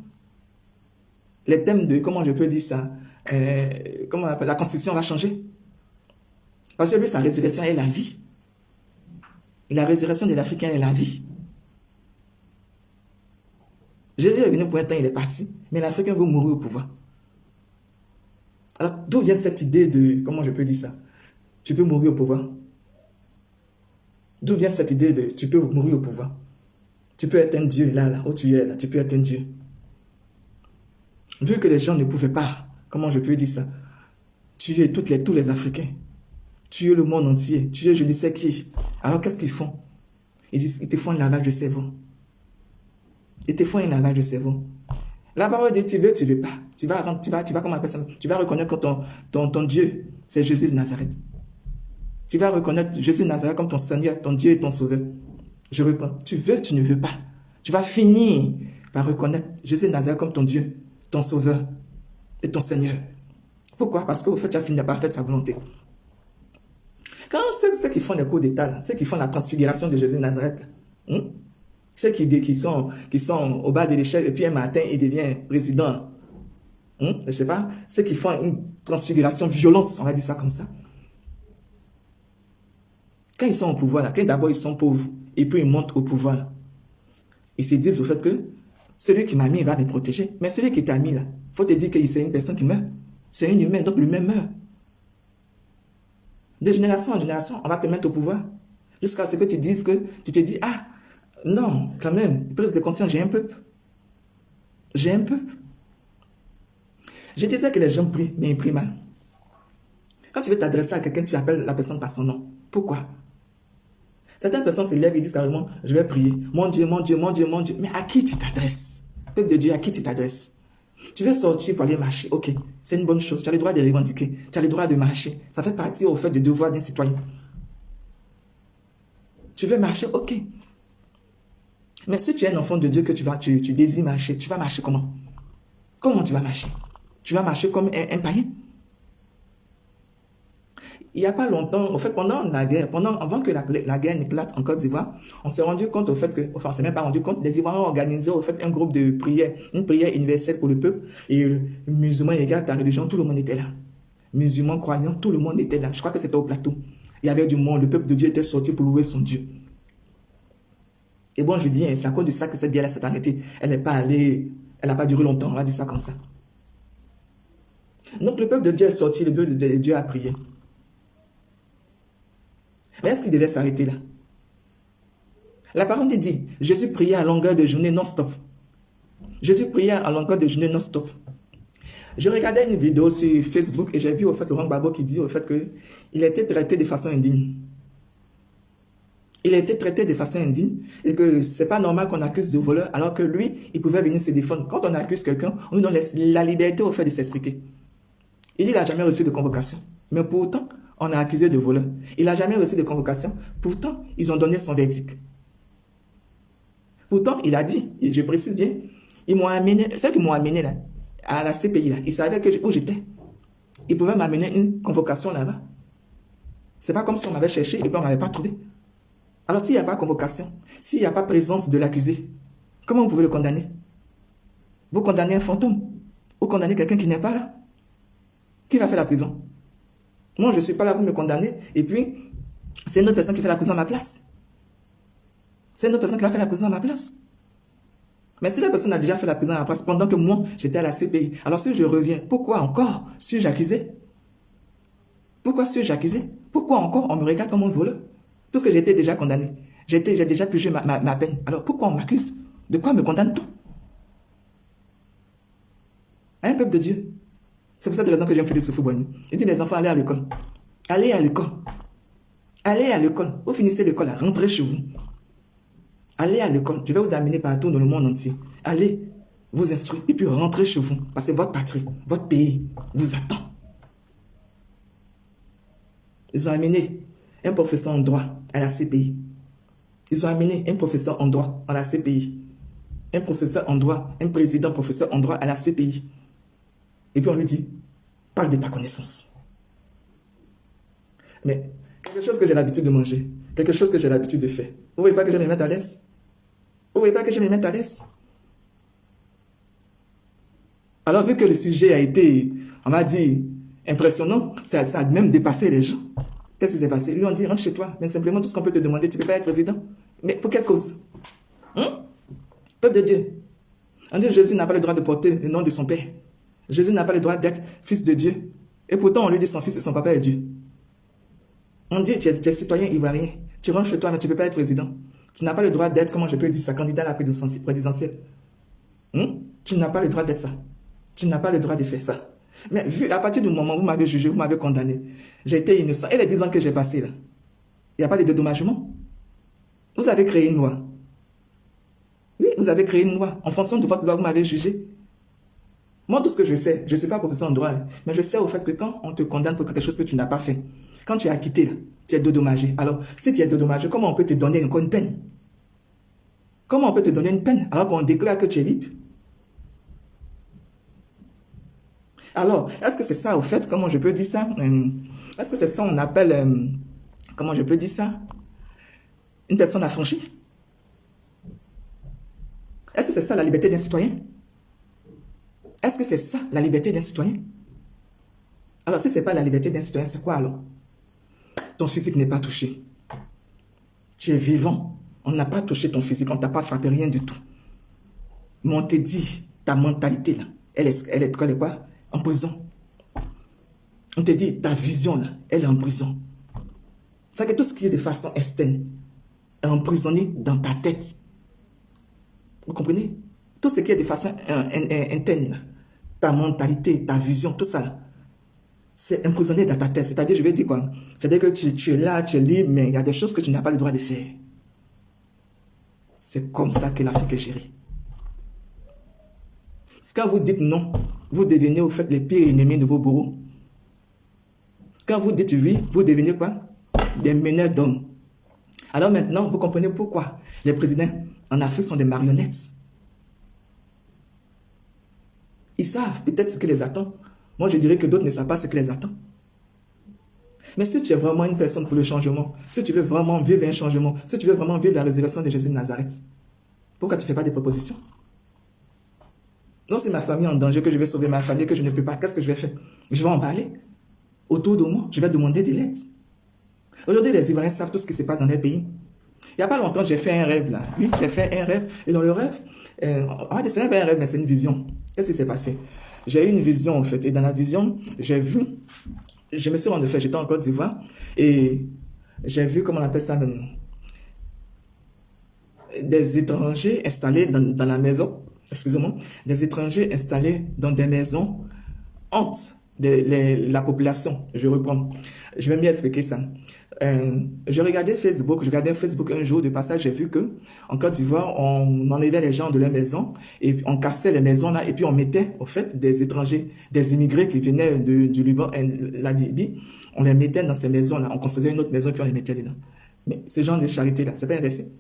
Les thèmes de, comment je peux dire ça, comment on appelle, la constitution va changer. Parce que lui, sa résurrection est la vie. Et la résurrection de l'Africain est la vie. Jésus est venu pour un temps, il est parti, mais l'Africain veut mourir au pouvoir. Alors, d'où vient cette idée de, comment je peux dire ça, tu peux mourir au pouvoir? D'où vient cette idée de tu peux mourir au pouvoir? Tu peux être un Dieu là où tu es, là, tu peux être un Dieu. Vu que les gens ne pouvaient pas, comment je peux dire ça, tuer tous les Africains, tuer le monde entier, tuer je ne sais qui. Alors qu'est-ce qu'ils font? Ils te font un lavage de cerveau. Ils te font un lavage de cerveau. La parole dit tu veux pas. Tu vas comment on appelle ça? Tu vas reconnaître que ton Dieu, c'est Jésus de Nazareth. Tu vas reconnaître Jésus de Nazareth comme ton Seigneur, ton Dieu et ton Sauveur. Je réponds, tu veux, tu ne veux pas. Tu vas finir par reconnaître Jésus de Nazareth comme ton Dieu, ton Sauveur et ton Seigneur. Pourquoi? Parce qu'au fait, tu as fini par faire sa volonté. Quand ceux qui font les coups d'État, ceux qui font la transfiguration de Jésus de Nazareth, ceux qui sont au bas de l'échelle et puis un matin, il devient président, je ne sais pas, ceux qui font une transfiguration violente, on va dire ça comme ça. Quand ils sont au pouvoir, là, quand d'abord ils sont pauvres, et puis ils montent au pouvoir, ils se disent au fait que celui qui m'a mis va me protéger. Mais celui qui t'a mis là, il faut te dire que c'est une personne qui meurt. C'est une humaine, donc l'humain meurt. De génération en génération, on va te mettre au pouvoir. Jusqu'à ce que tu dises que, tu te dis, ah, non, quand même, prise de conscience, j'ai un peuple. J'ai un peuple. Je disais que les gens prient, mais ils prient mal. Quand tu veux t'adresser à quelqu'un, tu appelles la personne par son nom. Pourquoi? Certaines personnes se lèvent et disent carrément, je vais prier. Mon Dieu, mon Dieu, mon Dieu, mon Dieu. Mais à qui tu t'adresses? Peuple de Dieu, à qui tu t'adresses? Tu veux sortir pour aller marcher, ok, c'est une bonne chose. Tu as le droit de revendiquer, tu as le droit de marcher. Ça fait partie au fait du devoir d'un citoyen. Tu veux marcher, ok. Mais si tu es un enfant de Dieu que tu désires marcher, tu vas marcher comment? Comment tu vas marcher? Tu vas marcher comme un païen? Il n'y a pas longtemps, au fait, pendant la guerre, avant que la guerre n'éclate en Côte d'Ivoire, on s'est rendu compte au fait que, enfin, on s'est même pas rendu compte, les Ivoiriens ont organisé au fait un groupe de prière, une prière universelle pour le peuple, et le musulman égal, ta religion, tout le monde était là. Musulmans, croyants, tout le monde était là. Je crois que c'était au plateau. Il y avait du monde, le peuple de Dieu était sorti pour louer son Dieu. Et bon, je dis, c'est à cause de ça que cette guerre-là s'est arrêtée. Elle n'est pas allée, elle n'a pas duré longtemps, on va dire ça comme ça. Donc le peuple de Dieu est sorti, le peuple de Dieu a prié. Mais est-ce qu'il devait s'arrêter là? La parole dit, Jésus priait à longueur de journée non-stop. Jésus priait à longueur de journée non-stop. Je regardais une vidéo sur Facebook et j'ai vu au fait Laurent Gbagbo qui dit au fait qu'il a été traité de façon indigne. Il a été traité de façon indigne et que c'est pas normal qu'on accuse de voleur alors que lui, il pouvait venir se défendre. Quand on accuse quelqu'un, on lui donne la liberté au fait de s'expliquer. Il dit qu'il n'a jamais reçu de convocation. Mais pourtant, on a accusé de voleur. Il n'a jamais reçu de convocation. Pourtant, ils ont donné son verdict. Pourtant, il a dit, et je précise bien, ils m'ont amené, ceux qui m'ont amené là, à la CPI là, ils savaient où j'étais. Ils pouvaient m'amener une convocation là-bas. C'est pas comme si on m'avait cherché et puis on m'avait pas trouvé. Alors s'il n'y a pas convocation, s'il n'y a pas présence de l'accusé, comment vous pouvez le condamner? Vous condamnez un fantôme. Vous condamnez quelqu'un qui n'est pas là. Qui va faire la prison? Moi, je ne suis pas là pour me condamner. Et puis, c'est une autre personne qui fait la prison à ma place. C'est une autre personne qui va faire la prison à ma place. Mais si la personne a déjà fait la prison à ma place pendant que moi, j'étais à la CPI, alors si je reviens, pourquoi encore suis-je accusé? Pourquoi suis-je accusé? Pourquoi encore on me regarde comme un voleur? Parce que j'étais déjà condamné. J'ai déjà purgé ma peine. Alors pourquoi on m'accuse? De quoi me condamne-t-on? Un peuple de Dieu. C'est pour cette raison que j'ai fait des Soufou-Boigny. Il dit les enfants, allez à l'école. Allez à l'école. Allez à l'école. Vous finissez l'école, rentrez chez vous. Allez à l'école. Je vais vous amener partout dans le monde entier. Allez vous instruire et puis rentrez chez vous. Parce que votre patrie, votre pays vous attend. Ils ont amené un professeur en droit à la CPI. Ils ont amené un professeur en droit à la CPI. Un professeur en droit, un président professeur en droit à la CPI. Et puis on lui dit, parle de ta connaissance. Mais quelque chose que j'ai l'habitude de manger, quelque chose que j'ai l'habitude de faire. Vous voyez pas que je vais me mettre à l'aise? Vous voyez pas que je vais me mettre à l'aise? Alors vu que le sujet a été, on m'a dit, impressionnant, ça a même dépassé les gens. Qu'est-ce qui s'est passé? Lui on dit, rentre chez toi. Mais simplement tout ce qu'on peut te demander, tu ne peux pas être président. Mais pour quelle cause? Peuple de Dieu. On dit Jésus n'a pas le droit de porter le nom de son Père. Jésus n'a pas le droit d'être fils de Dieu. Et pourtant, on lui dit son fils et son papa est Dieu. On dit, tu es citoyen ivoirien. Tu rentres chez toi, mais tu ne peux pas être président. Tu n'as pas le droit d'être, comment je peux dire ça, candidat à la présidentielle. Tu n'as pas le droit d'être ça. Tu n'as pas le droit de faire ça. Mais vu, à partir du moment où vous m'avez jugé, vous m'avez condamné, j'ai été innocent. Et les 10 ans que j'ai passés là, il n'y a pas de dédommagement. Vous avez créé une loi. Oui, vous avez créé une loi. En fonction de votre loi, vous m'avez jugé. Moi, tout ce que je sais, je ne suis pas professeur en droit, mais je sais au fait que quand on te condamne pour quelque chose que tu n'as pas fait, quand tu es acquitté, là, tu es dédommagé. Alors, si tu es dédommagé, comment on peut te donner encore une peine? Comment on peut te donner une peine alors qu'on déclare que tu es libre? Alors, est-ce que c'est ça, au fait, comment je peux dire ça? Est-ce que c'est ça on appelle, comment je peux dire ça? Une personne affranchie? Est-ce que c'est ça la liberté d'un citoyen? Est-ce que c'est ça la liberté d'un citoyen? Alors, si ce n'est pas la liberté d'un citoyen, c'est quoi alors? Ton physique n'est pas touché. Tu es vivant. On n'a pas touché ton physique, on ne t'a pas frappé, rien du tout. Mais on te dit, ta mentalité là, elle est quoi? En prison. On te dit, ta vision là, elle est en prison. C'est que tout ce qui est de façon externe est emprisonné dans ta tête. Vous comprenez? Tout ce qui est de façon interne, ta mentalité, ta vision, tout ça, c'est emprisonné dans ta tête. C'est-à-dire, je vais dire quoi? C'est-à-dire que tu es là, tu es libre, mais il y a des choses que tu n'as pas le droit de faire. C'est comme ça que l'Afrique est gérée. Quand vous dites non, vous devenez au fait les pires ennemis de vos bourreaux. Quand vous dites oui, vous devenez quoi? Des meneurs d'hommes. Alors maintenant, vous comprenez pourquoi les présidents en Afrique sont des marionnettes. Ils savent peut-être ce qui les attend. Moi, je dirais que d'autres ne savent pas ce qui les attend. Mais si tu es vraiment une personne pour le changement, si tu veux vraiment vivre un changement, si tu veux vraiment vivre la résurrection de Jésus de Nazareth, pourquoi tu ne fais pas des propositions? Non, c'est ma famille en danger, que je vais sauver ma famille, que je ne peux pas, qu'est-ce que je vais faire? Je vais emballer. Autour de moi, je vais demander de l'aide. Aujourd'hui, les Ivoiriens savent tout ce qui se passe dans leur pays. Il n'y a pas longtemps, j'ai fait un rêve là. Oui, j'ai fait un rêve. Et dans le rêve, en fait, ce n'est pas un rêve, mais c'est une vision. Qu'est-ce qui s'est passé? J'ai eu une vision en fait. Et dans la vision, j'ai vu, je me suis rendu fait, j'étais en Côte d'Ivoire. Et j'ai vu, comment on appelle ça même, des étrangers installés dans la maison. Excusez-moi. Des étrangers installés dans des maisons hantent la population. Je reprends. Je vais mieux expliquer ça. Je regardais Facebook un jour, de passage, j'ai vu que en Côte d'Ivoire, on enlevait les gens de leur maison et on cassait les maisons là et puis on mettait au fait des étrangers, des immigrés qui venaient du Liban, la Libye, on les mettait dans ces maisons là, on construisait une autre maison et puis on les mettait dedans. Mais ce genre de charité là, c'est pas inversé.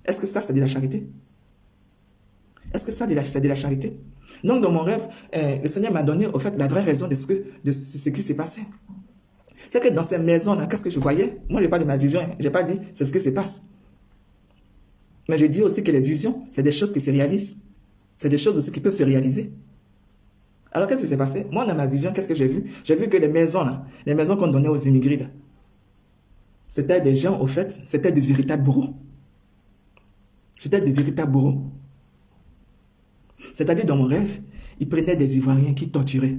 Est-ce que ça c'est de la charité? Est-ce que ça c'est de la charité? Donc dans mon rêve, le Seigneur m'a donné au fait la vraie raison de ce qui s'est passé. C'est que dans ces maisons-là, qu'est-ce que je voyais? Moi, je n'ai pas de ma vision, je n'ai pas dit c'est ce qui se passe. Mais je dis aussi que les visions, c'est des choses qui se réalisent. C'est des choses aussi qui peuvent se réaliser. Alors, qu'est-ce qui s'est passé? Moi, dans ma vision, qu'est-ce que j'ai vu? J'ai vu que les maisons, là, les maisons qu'on donnait aux immigrés, là, c'était des gens, au fait, c'était de véritables bourreaux. C'était de véritables bourreaux. C'est-à-dire, dans mon rêve, ils prenaient des Ivoiriens qui torturaient.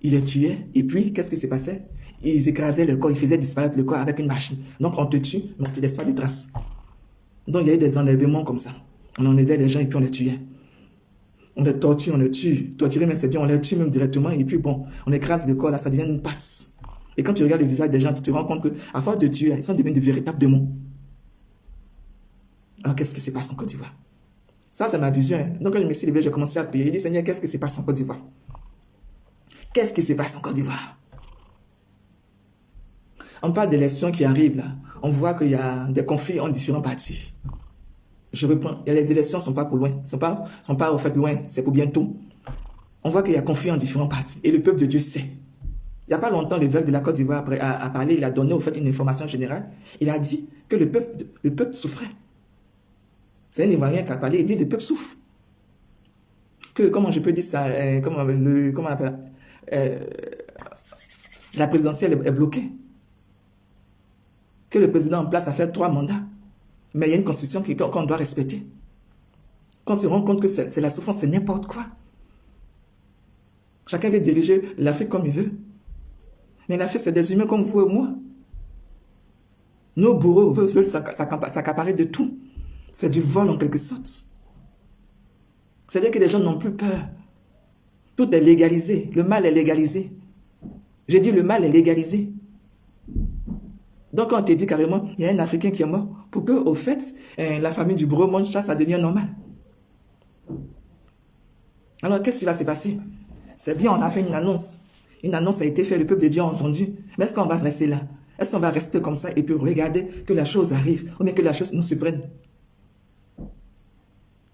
Ils les tuaient, et puis, qu'est-ce qui s'est passé? Ils écrasaient le corps, ils faisaient disparaître le corps avec une machine. Donc, on te tue, mais on ne te laisse pas de traces. Donc, il y a eu des enlèvements comme ça. On enlevait les gens et puis on les tuait. On les torture, on les tue. Torturer, mais c'est bien, on les tue même directement, et puis bon, on écrase le corps, là, ça devient une pâte. Et quand tu regardes le visage des gens, tu te rends compte qu'à force de tuer, ils sont devenus de véritables démons. Alors, qu'est-ce qui se passe en Côte d'Ivoire? Ça, c'est ma vision. Donc, quand je me suis levé, j'ai commencé à prier. J'ai dit, Seigneur, qu'est-ce qui se passe en Côte d'Ivoire? Qu'est-ce qui se passe en Côte d'Ivoire? On parle d'élections qui arrivent là. On voit qu'il y a des conflits en différents partis. Je reprends. Les élections ne sont pas pour loin. Sont pas au fait loin. C'est pour bientôt. On voit qu'il y a conflit en différents partis. Et le peuple de Dieu sait. Il n'y a pas longtemps, l'évêque de la Côte d'Ivoire a parlé. Il a donné au fait une information générale. Il a dit que le peuple souffrait. C'est un Ivoirien qui a parlé. Il dit le peuple souffre. Que, comment je peux dire ça? Comment on appelle la présidentielle est bloquée. Que le président en place a fait 3 mandats. Mais il y a une constitution qu'on doit respecter. Qu'on se rend compte que c'est la souffrance, c'est n'importe quoi. Chacun veut diriger l'Afrique comme il veut. Mais l'Afrique, c'est des humains comme vous et moi. Nos bourreaux veulent s'accaparer de tout. C'est du vol en quelque sorte. C'est-à-dire que les gens n'ont plus peur. Tout est légalisé. Le mal est légalisé. J'ai dit le mal est légalisé. Donc, quand on te dit carrément, il y a un Africain qui est mort, pour que, au fait, la famille du bourreau mange ça devient normal. Alors, qu'est-ce qui va se passer? C'est bien, on a fait une annonce. Une annonce a été faite, le peuple de Dieu a entendu. Mais est-ce qu'on va rester là? Est-ce qu'on va rester comme ça et puis regarder que la chose arrive, ou bien que la chose nous surprenne?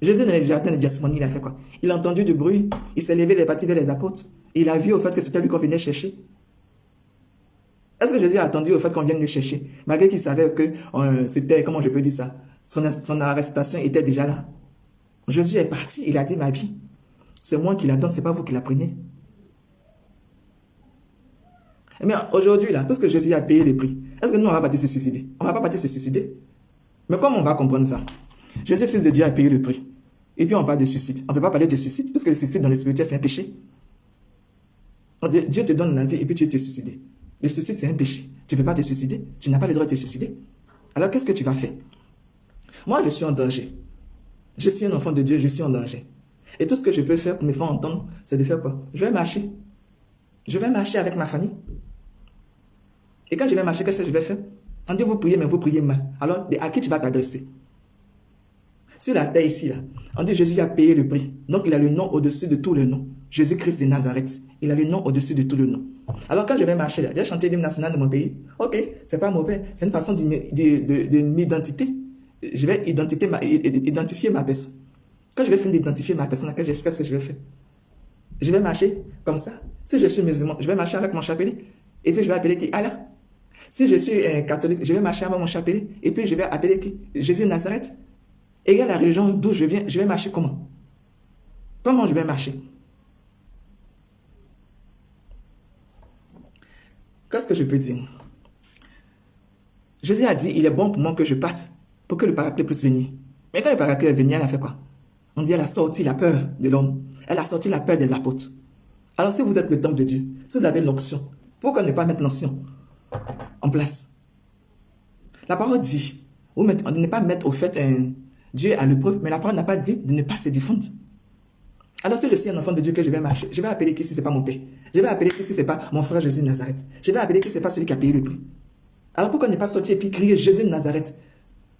Jésus, dans le jardin de Gethsémani, il a fait quoi? Il a entendu du bruit, il s'est levé, il est parti vers les apôtres. Il a vu au fait que c'était lui qu'on venait chercher. Est-ce que Jésus a attendu au fait qu'on vienne le chercher? Malgré qu'il savait que c'était, comment je peux dire ça? Son arrestation était déjà là. Jésus est parti, il a dit ma vie. C'est moi qui la donne, c'est pas vous qui la prenez. Mais aujourd'hui, là, puisque Jésus a payé les prix, est-ce que nous, on va partir se suicider? On va pas partir se suicider. Mais comment on va comprendre ça? Jésus, fils de Dieu, a payé le prix. Et puis on parle de suicide. On ne peut pas parler de suicide, parce que le suicide dans le spirituel, c'est un péché. Dieu te donne la vie et puis tu veux te suicider. Le suicide, c'est un péché. Tu ne peux pas te suicider. Tu n'as pas le droit de te suicider. Alors, qu'est-ce que tu vas faire? Moi, je suis en danger. Je suis un enfant de Dieu, je suis en danger. Et tout ce que je peux faire pour me faire entendre, c'est de faire quoi? Je vais marcher. Je vais marcher avec ma famille. Et quand je vais marcher, qu'est-ce que je vais faire? On dit, vous priez, mais vous priez mal. Alors, à qui tu vas t'adresser? Sur la terre ici, là, on dit Jésus a payé le prix. Donc, il a le nom au-dessus de tout le nom. Jésus-Christ de Nazareth. Il a le nom au-dessus de tout le nom. Alors, quand je vais marcher là, j'ai chanté l'hymne national de mon pays. Ok, c'est pas mauvais. C'est une façon de m'identifier. Je vais identifier ma personne. Quand je vais finir d'identifier ma personne, qu'est-ce que je vais faire? Je vais marcher comme ça. Si je suis musulman, je vais marcher avec mon chapelet. Et puis, je vais appeler qui? Allah. Si je suis catholique, je vais marcher avec mon chapelet. Et puis, je vais appeler qui? Jésus de Nazareth. Et à la région d'où je viens, je vais marcher comment? Comment je vais marcher? Qu'est-ce que je peux dire? Jésus a dit, il est bon pour moi que je parte, pour que le Paraclet puisse venir. Mais quand le Paraclet est venu, elle a fait quoi? On dit, elle a sorti la peur de l'homme. Elle a sorti la peur des apôtres. Alors si vous êtes le temple de Dieu, si vous avez l'onction, pourquoi ne pas mettre l'onction en place? La parole dit, on ne pas mettre au fait Dieu a l'épreuve, mais la parole n'a pas dit de ne pas se défendre. Alors si je suis un enfant de Dieu que je vais marcher, je vais appeler qui si ce n'est pas mon père? Je vais appeler qui si ce n'est pas mon frère Jésus de Nazareth? Je vais appeler qui si ce n'est pas celui qui a payé le prix? Alors pourquoi ne pas sortir et puis crier Jésus de Nazareth?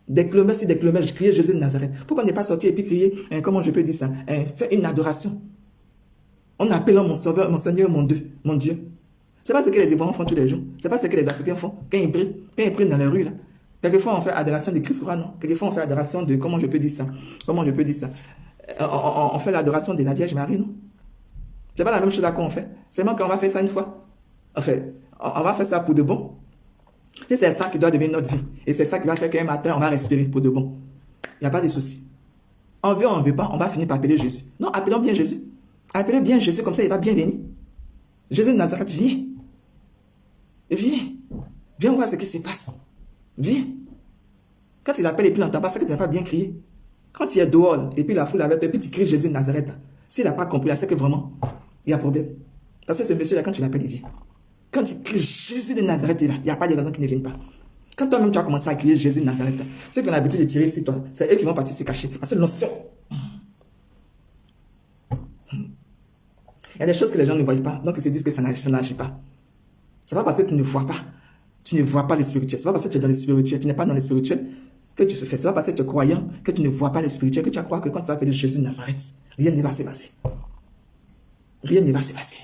Des kilomètres sur des kilomètres, je criais Jésus de Nazareth. Pourquoi ne pas sortir et puis crier, comment je peux dire ça, faire une adoration? En appelant mon sauveur, mon Seigneur, mon Dieu. Ce n'est pas ce que les Ivoiriens font tous les jours. Ce n'est pas ce que les Africains font quand ils prient dans les rues là. Quelquefois, on fait adoration de Christ roi, non? Quelquefois, on fait adoration de... Comment je peux dire ça? Comment je peux dire ça? On fait l'adoration de la Vierge Marie, non? C'est pas la même chose à quoi on fait. C'est moi qu'on va faire ça une fois. En fait, on va faire ça pour de bon. Et c'est ça qui doit devenir notre vie. Et c'est ça qui va faire qu'un matin, on va respirer pour de bon. Il n'y a pas de souci. On veut pas, on va finir par appeler Jésus. Non, appelons bien Jésus. Appelez bien Jésus, comme ça, il va bien venir. Jésus de Nazareth, viens. Viens. Viens voir ce qui se passe. Viens. Quand il appelle et puis il n'entend pas, c'est que tu n'as pas bien crié. Quand il est dehors et puis la foule avec toi et puis tu cries Jésus de Nazareth, s'il n'a pas compris, c'est que vraiment, il y a problème. Parce que ce monsieur-là, quand tu l'appelles, il vient. Quand il crie Jésus de Nazareth, il n'y a pas de raison qu'il ne vienne pas. Quand toi-même tu as commencé à crier Jésus de Nazareth, ceux qui ont l'habitude de tirer sur toi, c'est eux qui vont partir se cacher. Parce que l'onction. Il y a des choses que les gens ne voient pas, donc ils se disent que ça n'agit pas. C'est pas parce que tu ne vois pas. Tu ne vois pas le spirituel. C'est pas parce que tu es dans le spirituel, tu n'es pas dans le spirituel que tu se fais. C'est pas parce que tu es croyant que tu ne vois pas le spirituel que tu crois que quand tu vas appeler Jésus de Nazareth, rien ne va se passer. Rien ne va se passer.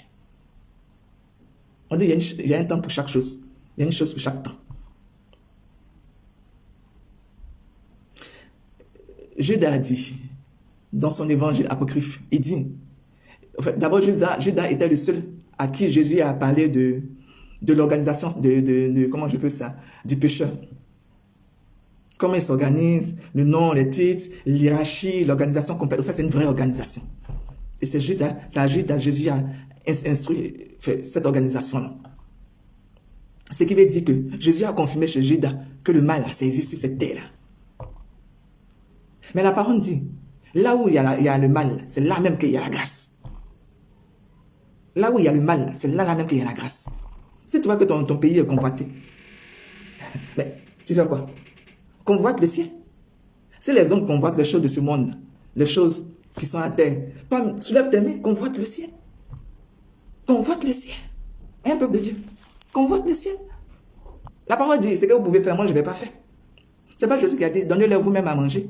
On dit il y a un temps pour chaque chose. Il y a une chose pour chaque temps. Judas a dit, dans son évangile apocryphe, il dit, en fait, d'abord Judas était le seul à qui Jésus a parlé de l'organisation, comment je peux ça, du pécheur. Comment il s'organise, le nom, les titres, l'hierarchie, l'organisation complète. En fait, c'est une vraie organisation. Et c'est à Judas, Jésus a instruit cette organisation-là. Ce qui veut dire que Jésus a confirmé chez Judas que le mal, ça existe sur cette terre-là. Mais la parole dit, là où il y a le mal, c'est là même qu'il y a la grâce. Là où il y a le mal, c'est là même qu'il y a la grâce. Si tu vois que ton pays est convoité, mais tu fais quoi? Convoite le ciel. Si les hommes convoitent les choses de ce monde, les choses qui sont à terre, toi, soulève tes mains, convoite le ciel. Convoite le ciel. Un peuple de Dieu. Convoite le ciel. La parole dit, ce que vous pouvez faire, moi je ne vais pas faire. Ce n'est pas Jésus qui a dit, donnez-leur vous-même à manger.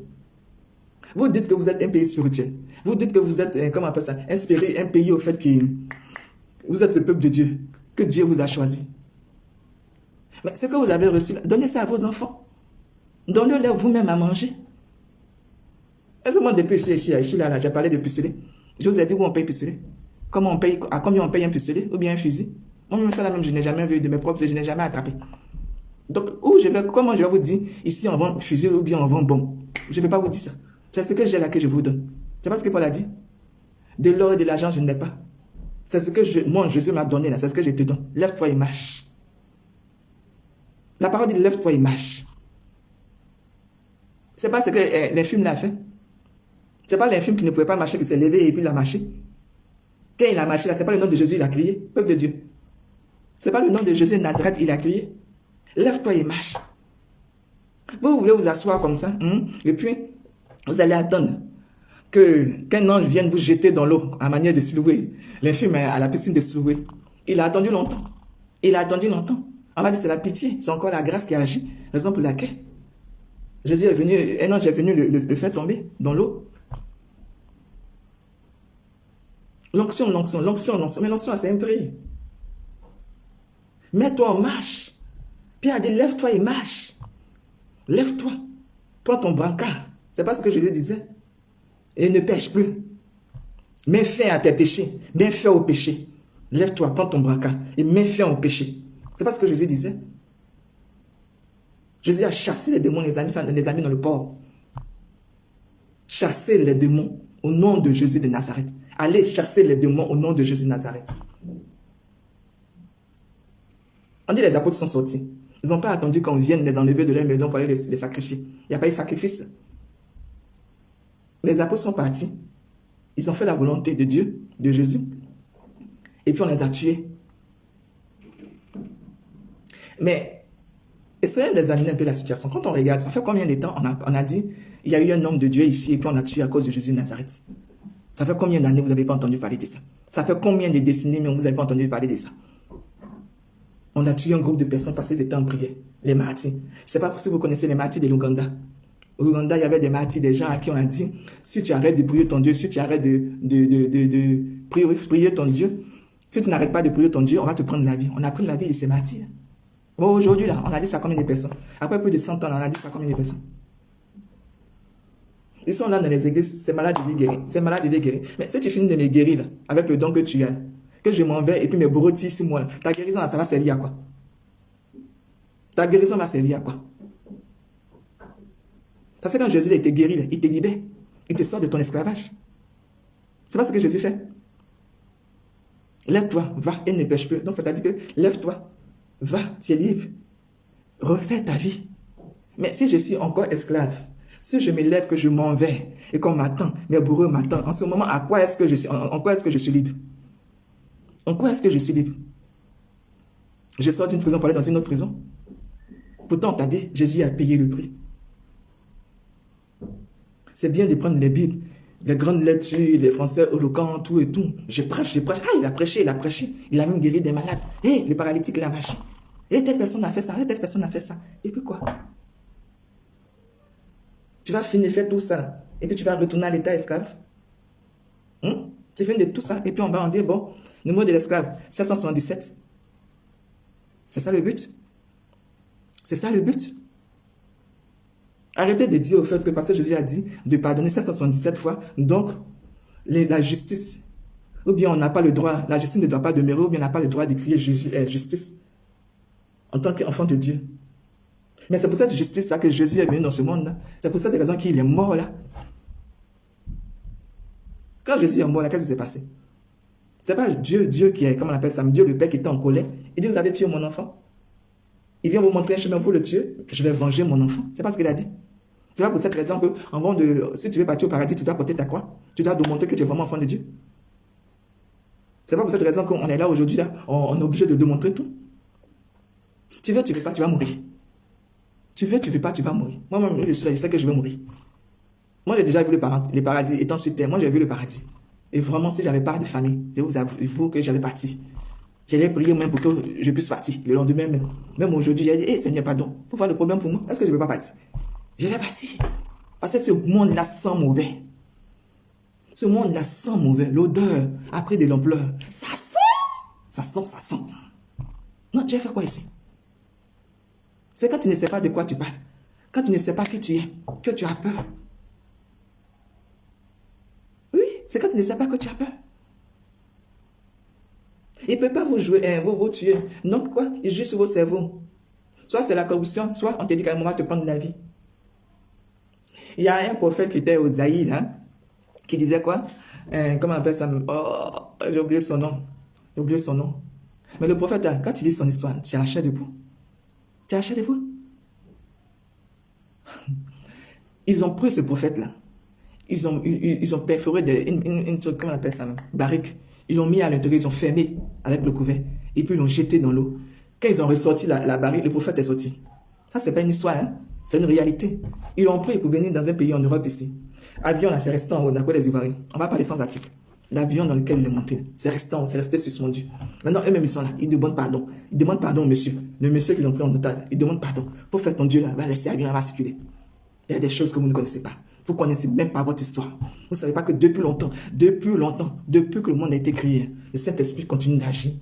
Vous dites que vous êtes un pays spirituel. Vous dites que vous êtes, comment on appelle ça, inspiré, un pays au fait que vous êtes le peuple de Dieu, que Dieu vous a choisi. Mais ce que vous avez reçu, donnez ça à vos enfants. Donnez-leur vous-même à manger. Laissez-moi dépuceler ici, je suis là, j'ai parlé de puceler. Je vous ai dit où on paye puceler. Comment on paye, à combien on paye un pucelet ou bien un fusil. Moi-même, ça là-même, je n'ai jamais vu de mes propres yeux, je n'ai jamais attrapé. Donc, comment je vais vous dire, ici on vend fusil ou bien on vend bombe. Je ne vais pas vous dire ça. C'est ce que j'ai là que je vous donne. C'est pas ce que Paul a dit. De l'or et de l'argent, je n'ai pas. C'est ce que moi, Jésus m'a donné là, c'est ce que je te donne. Lève-toi et marche. La parole dit lève-toi et marche. C'est pas ce que l'infirme l'a fait. C'est pas l'infirme qui ne pouvait pas marcher, qui s'est levé et puis il a marché. Quand il a marché là, c'est pas le nom de Jésus, il a crié. Peuple de Dieu. C'est pas le nom de Jésus de Nazareth, il a crié. Lève-toi et marche. Vous voulez vous asseoir comme ça, et puis vous allez attendre qu'un ange vienne vous jeter dans l'eau à manière de Siloué. L'infirme est à la piscine de Siloué. Il a attendu longtemps. Il a attendu longtemps. On va dire c'est la pitié, c'est encore la grâce qui agit. Raison pour laquelle Jésus est venu, un ange est venu le faire tomber dans l'eau. L'onction. Mais l'onction, c'est un prix. Mets-toi en marche. Pierre a dit, lève-toi et marche. Lève-toi. Prends ton brancard. C'est pas ce que Jésus disait. Et ne pêche plus. Mets fin à tes péchés. Mets fin au péché. Lève-toi, prends ton brancard et mets fin au péché. C'est pas ce que Jésus disait. Jésus a chassé les démons, les amis dans le port. Chassez les démons au nom de Jésus de Nazareth. Allez chasser les démons au nom de Jésus de Nazareth. On dit les apôtres sont sortis. Ils n'ont pas attendu qu'on vienne les enlever de leur maison pour aller les sacrifier. Il n'y a pas eu de sacrifice. Les apôtres sont partis. Ils ont fait la volonté de Dieu, de Jésus. Et puis on les a tués. Mais essayons d'examiner un peu la situation. Quand on regarde, ça fait combien de temps on a dit, il y a eu un homme de Dieu ici et puis on l'a tué à cause de Jésus de Nazareth. Ça fait combien d'années vous n'avez pas entendu parler de ça? Ça fait combien de décennies mais vous n'avez pas entendu parler de ça? On a tué un groupe de personnes parce qu'ils étaient en prière, les martyrs. Je ne sais pas si vous connaissez les martyrs de l'Ouganda. Au Ouganda, il y avait des martyrs, des gens à qui on a dit, si tu arrêtes de prier ton Dieu, si tu arrêtes de prier ton Dieu, si tu n'arrêtes pas de prier ton Dieu, on va te prendre la vie. On a pris la vie de ces martyrs. Bon, aujourd'hui, là, on a dit ça à combien de personnes? Après plus de 100 ans, on a dit ça à combien de personnes? Ils sont là dans les églises, c'est malade de les guérir. C'est malade de les guérir. Mais si tu finis de me guérir, là, avec le don que tu as, que je m'en vais et puis mes bourreaux tirent sur moi, là, ta guérison, là, ça va servir à quoi? Ta guérison va servir à quoi? Parce que quand Jésus a été guéri, là, il te libère. Il te sort de ton esclavage. C'est pas ce que Jésus fait. Lève-toi, va et ne pêche plus. Donc, c'est-à-dire que lève-toi, va, tu es libre. Refais ta vie. Mais si je suis encore esclave, si je me lève, que je m'en vais et qu'on m'attend, mes bourreaux m'attendent, en ce moment, en quoi est-ce que je suis libre? En quoi est-ce que je suis libre? Je sors d'une prison pour aller dans une autre prison. Pourtant, on t'a dit, Jésus a payé le prix. C'est bien de prendre les Bibles, les grandes lectures, les français éloquents, tout et tout. Je prêche. Ah, il a prêché. Il a même guéri des malades. Et le paralytique, il a marché. Et telle personne a fait ça, et telle personne a fait ça. Et puis quoi? Tu vas finir de faire tout ça. Et puis tu vas retourner à l'état esclave. Tu finis de tout ça. Et puis on va en dire, bon, le mot de l'esclave, 777. C'est ça le but? C'est ça le but? Arrêtez de dire au fait que parce que Jésus a dit de pardonner 777 fois, donc la justice, ou bien on n'a pas le droit, la justice ne doit pas demeurer, ou bien on n'a pas le droit de crier justice en tant qu'enfant de Dieu. Mais c'est pour cette justice là que Jésus est venu dans ce monde-là. C'est pour cette raison qu'il est mort là. Quand Jésus est mort là, qu'est-ce qui s'est passé? C'est pas Dieu qui est, comment on appelle ça, Dieu le Père qui était en colère. Il dit, vous avez tué mon enfant. Il vient vous montrer un chemin, vous le tuer, je vais venger mon enfant. C'est pas ce qu'il a dit. C'est pas pour cette raison que, si tu veux partir au paradis, tu dois porter ta croix. Tu dois démontrer que tu es vraiment enfant de Dieu. C'est pas pour cette raison qu'on est là aujourd'hui, là, on est obligé de démontrer tout. Tu veux pas, tu vas mourir. Tu veux pas, tu vas mourir. Moi-même, je suis là, je sais que je vais mourir. Moi, j'ai déjà vu les paradis, étant sur terre, moi, j'ai vu le paradis. Et vraiment, si j'avais pas de famille, je vous avoue que j'allais partir. J'allais prier même pour que je puisse partir. Le lendemain même. Même aujourd'hui, j'ai dit, hey, Seigneur, pardon. Faut voir le problème pour moi. Est-ce que je ne vais pas partir? J'allais partir. Parce que ce monde-là sent mauvais. Ce monde-là sent mauvais. L'odeur a pris de l'ampleur. Ça sent. Ça sent. Non, j'ai fait quoi ici? C'est quand tu ne sais pas de quoi tu parles. Quand tu ne sais pas qui tu es, que tu as peur. C'est quand tu ne sais pas que tu as peur. Il ne peut pas vous jouer, vous tuer. Donc quoi? Il joue sur vos cerveaux. Soit c'est la corruption, soit on te dit qu'à un moment, te prendre la vie. Il y a un prophète qui était au Zaïre, hein, qui disait quoi? Comment on appelle ça? Oh, j'ai oublié son nom. J'ai oublié son nom. Mais le prophète, quand il dit son histoire, tu as la chair de poule. Tu as la chair de poule. Ils ont pris ce prophète-là. Ils ont perforé une comment on appelle ça? Barrique. Ils l'ont mis à l'intérieur, ils ont fermé avec le couvert. Et puis ils l'ont jeté dans l'eau. Quand ils ont ressorti la barrique, le prophète est sorti. Ça, c'est pas une histoire, hein? C'est une réalité. Ils l'ont pris pour venir dans un pays en Europe ici. Avion, là, c'est resté en haut, d'après les Ivoiriens. On va parler sans article. L'avion dans lequel il est monté, c'est resté en haut, c'est resté suspendu. Maintenant, eux-mêmes, ils sont là. Ils demandent pardon. Ils demandent pardon au monsieur. Le monsieur qu'ils ont pris en otage, ils demandent pardon. Faut faire ton Dieu là, va laisser l'avion, va circuler. Il y a des choses que vous ne connaissez pas. Vous ne connaissez même pas votre histoire. Vous ne savez pas que depuis longtemps, depuis que le monde a été créé, le Saint-Esprit continue d'agir.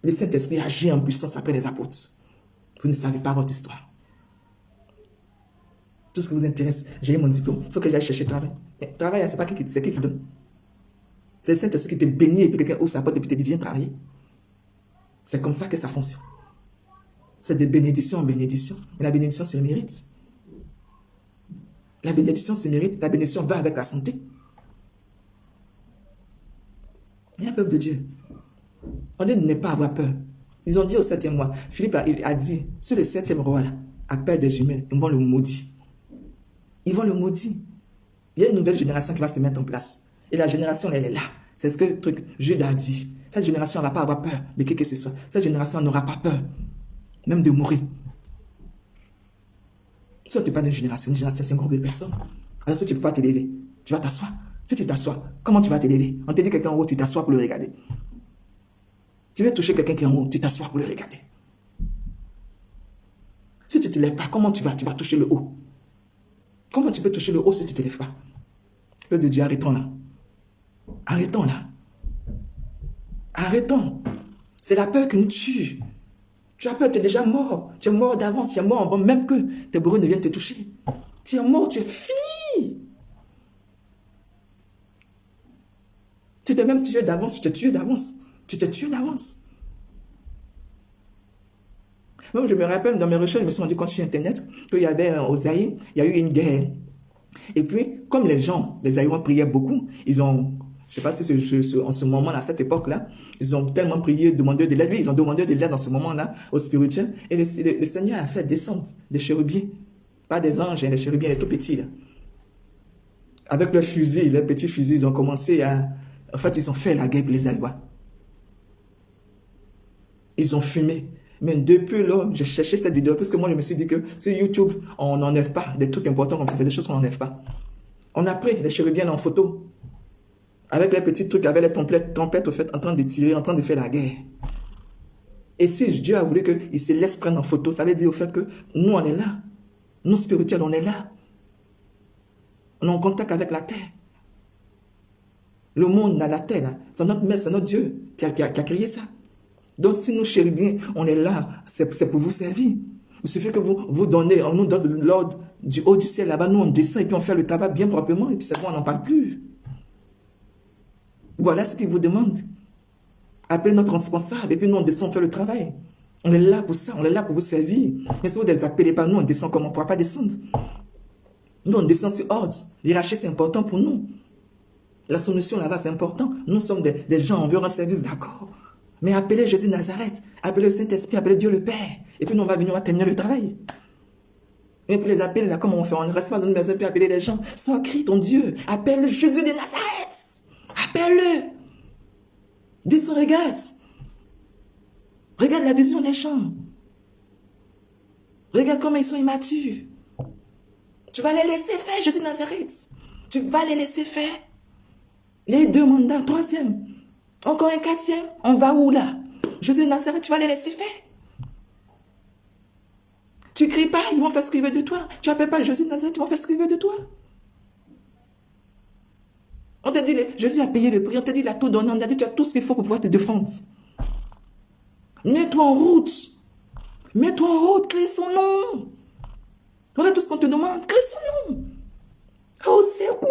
Le Saint-Esprit agit en puissance après les apôtres. Vous ne savez pas votre histoire. Tout ce qui vous intéresse, j'ai eu mon diplôme, il faut que j'aille chercher travail. Mais travail, c'est pas qui qui donne. C'est le Saint-Esprit qui te bénit et puis quelqu'un ouvre sa porte et puis te dit viens travailler. C'est comme ça que ça fonctionne. C'est de bénédiction en bénédiction. Mais la bénédiction, c'est le mérite. La bénédiction, c'est le mérite. La bénédiction va avec la santé. Il y a un peuple de Dieu. On dit de ne pas avoir peur. Ils ont dit au 7e mois, Philippe a dit, sur le 7e roi, là, à peur des humains, ils vont le maudire. Ils vont le maudire. Il y a une nouvelle génération qui va se mettre en place. Et la génération, elle est là. C'est ce que le truc Jude a dit. Cette génération ne va pas avoir peur de qui que ce soit. Cette génération n'aura pas peur, même de mourir. Si on te parle d'une génération, c'est un groupe de personnes. Alors si tu ne peux pas t'élever, tu vas t'asseoir. Si tu t'assois, comment tu vas t'élever? On te dit quelqu'un en haut, tu t'assois pour le regarder. Tu veux toucher quelqu'un qui est en haut, tu t'assois pour le regarder. Si tu ne te lèves pas, comment tu vas toucher le haut? Comment tu peux toucher le haut si tu ne te lèves pas? Peuple de Dieu, arrêtons là. Arrêtons là. Arrêtons. C'est la peur qui nous tue. Tu as peur, tu es déjà mort. Tu es mort d'avance, tu es mort avant même que tes bourreaux ne viennent te toucher. Tu es mort, tu es fini. Tu t'es même tué d'avance, tu t'es tué d'avance. Tu t'es tué d'avance. Même je me rappelle, dans mes recherches, je me suis rendu compte sur Internet qu'il y avait au Zaïre, il y a eu une guerre. Et puis, comme les gens, les Zaïrois priaient beaucoup, ils ont, je ne sais pas si c'est en ce moment-là, à cette époque-là, ils ont tellement prié, demandé de l'aide. Ils ont demandé de l'aide dans ce moment-là, au spirituel. Et le Seigneur a fait descendre des chérubins. Pas des anges, les chérubins, les tout petits, là. Avec leurs fusils, leurs petits fusils, ils ont commencé à... En fait, ils ont fait la guerre pour les Zaïrois. Ils ont fumé. Mais depuis là, j'ai cherché cette vidéo parce que moi, je me suis dit que sur YouTube, on n'enlève pas des trucs importants comme ça. C'est des choses qu'on n'enlève pas. On a pris les chérubins en photo. Avec les petits trucs, avec les tempêtes, au fait, en train de tirer, en train de faire la guerre. Et si Dieu a voulu qu'il se laisse prendre en photo, ça veut dire au fait que nous, on est là. Nous, spirituels, on est là. On est en contact avec la terre. Le monde, la terre, c'est notre maître, c'est notre Dieu qui a créé ça. Donc, si nous chérubins, on est là, c'est pour vous servir. Il suffit que vous donnez, on nous donne l'ordre du haut du ciel, là-bas, nous on descend et puis on fait le travail bien proprement et puis c'est bon, on n'en parle plus. Voilà ce qu'il vous demande. Appelez notre responsable et puis nous on descend, on fait le travail. On est là pour ça, on est là pour vous servir. Mais si vous ne les appelez pas, nous on descend comme on ne pourra pas descendre. Nous on descend sur ordre. L'hierarchie c'est important pour nous. La soumission là-bas c'est important. Nous sommes des gens, on veut rendre service, d'accord. Mais appelez Jésus de Nazareth, appelez le Saint-Esprit, appelez Dieu le Père. Et puis nous, on va venir, on va terminer le travail. Mais pour les appeler, là, comment on fait? On ne reste pas dans une maison et puis appeler les gens. Sans crie ton Dieu. Appelle Jésus de Nazareth. Appelle-le. Descends, regarde. Regarde la vision des gens. Regarde comment ils sont immatures. Tu vas les laisser faire, Jésus de Nazareth. Tu vas les laisser faire. Les 2 mandats, 3e. Encore un 4e, on va où là? Jésus de Nazareth, tu vas les laisser faire. Tu cries pas, ils vont faire ce qu'ils veulent de toi. Tu n'appelles pas Jésus de Nazareth, ils vont faire ce qu'ils veulent de toi. On t'a dit, Jésus a payé le prix, on t'a dit, il a tout donné, on t'a dit, tu as tout ce qu'il faut pour pouvoir te défendre. Mets-toi en route. Mets-toi en route, crie son nom. Voilà tout ce qu'on te demande, crie son nom. Au secours.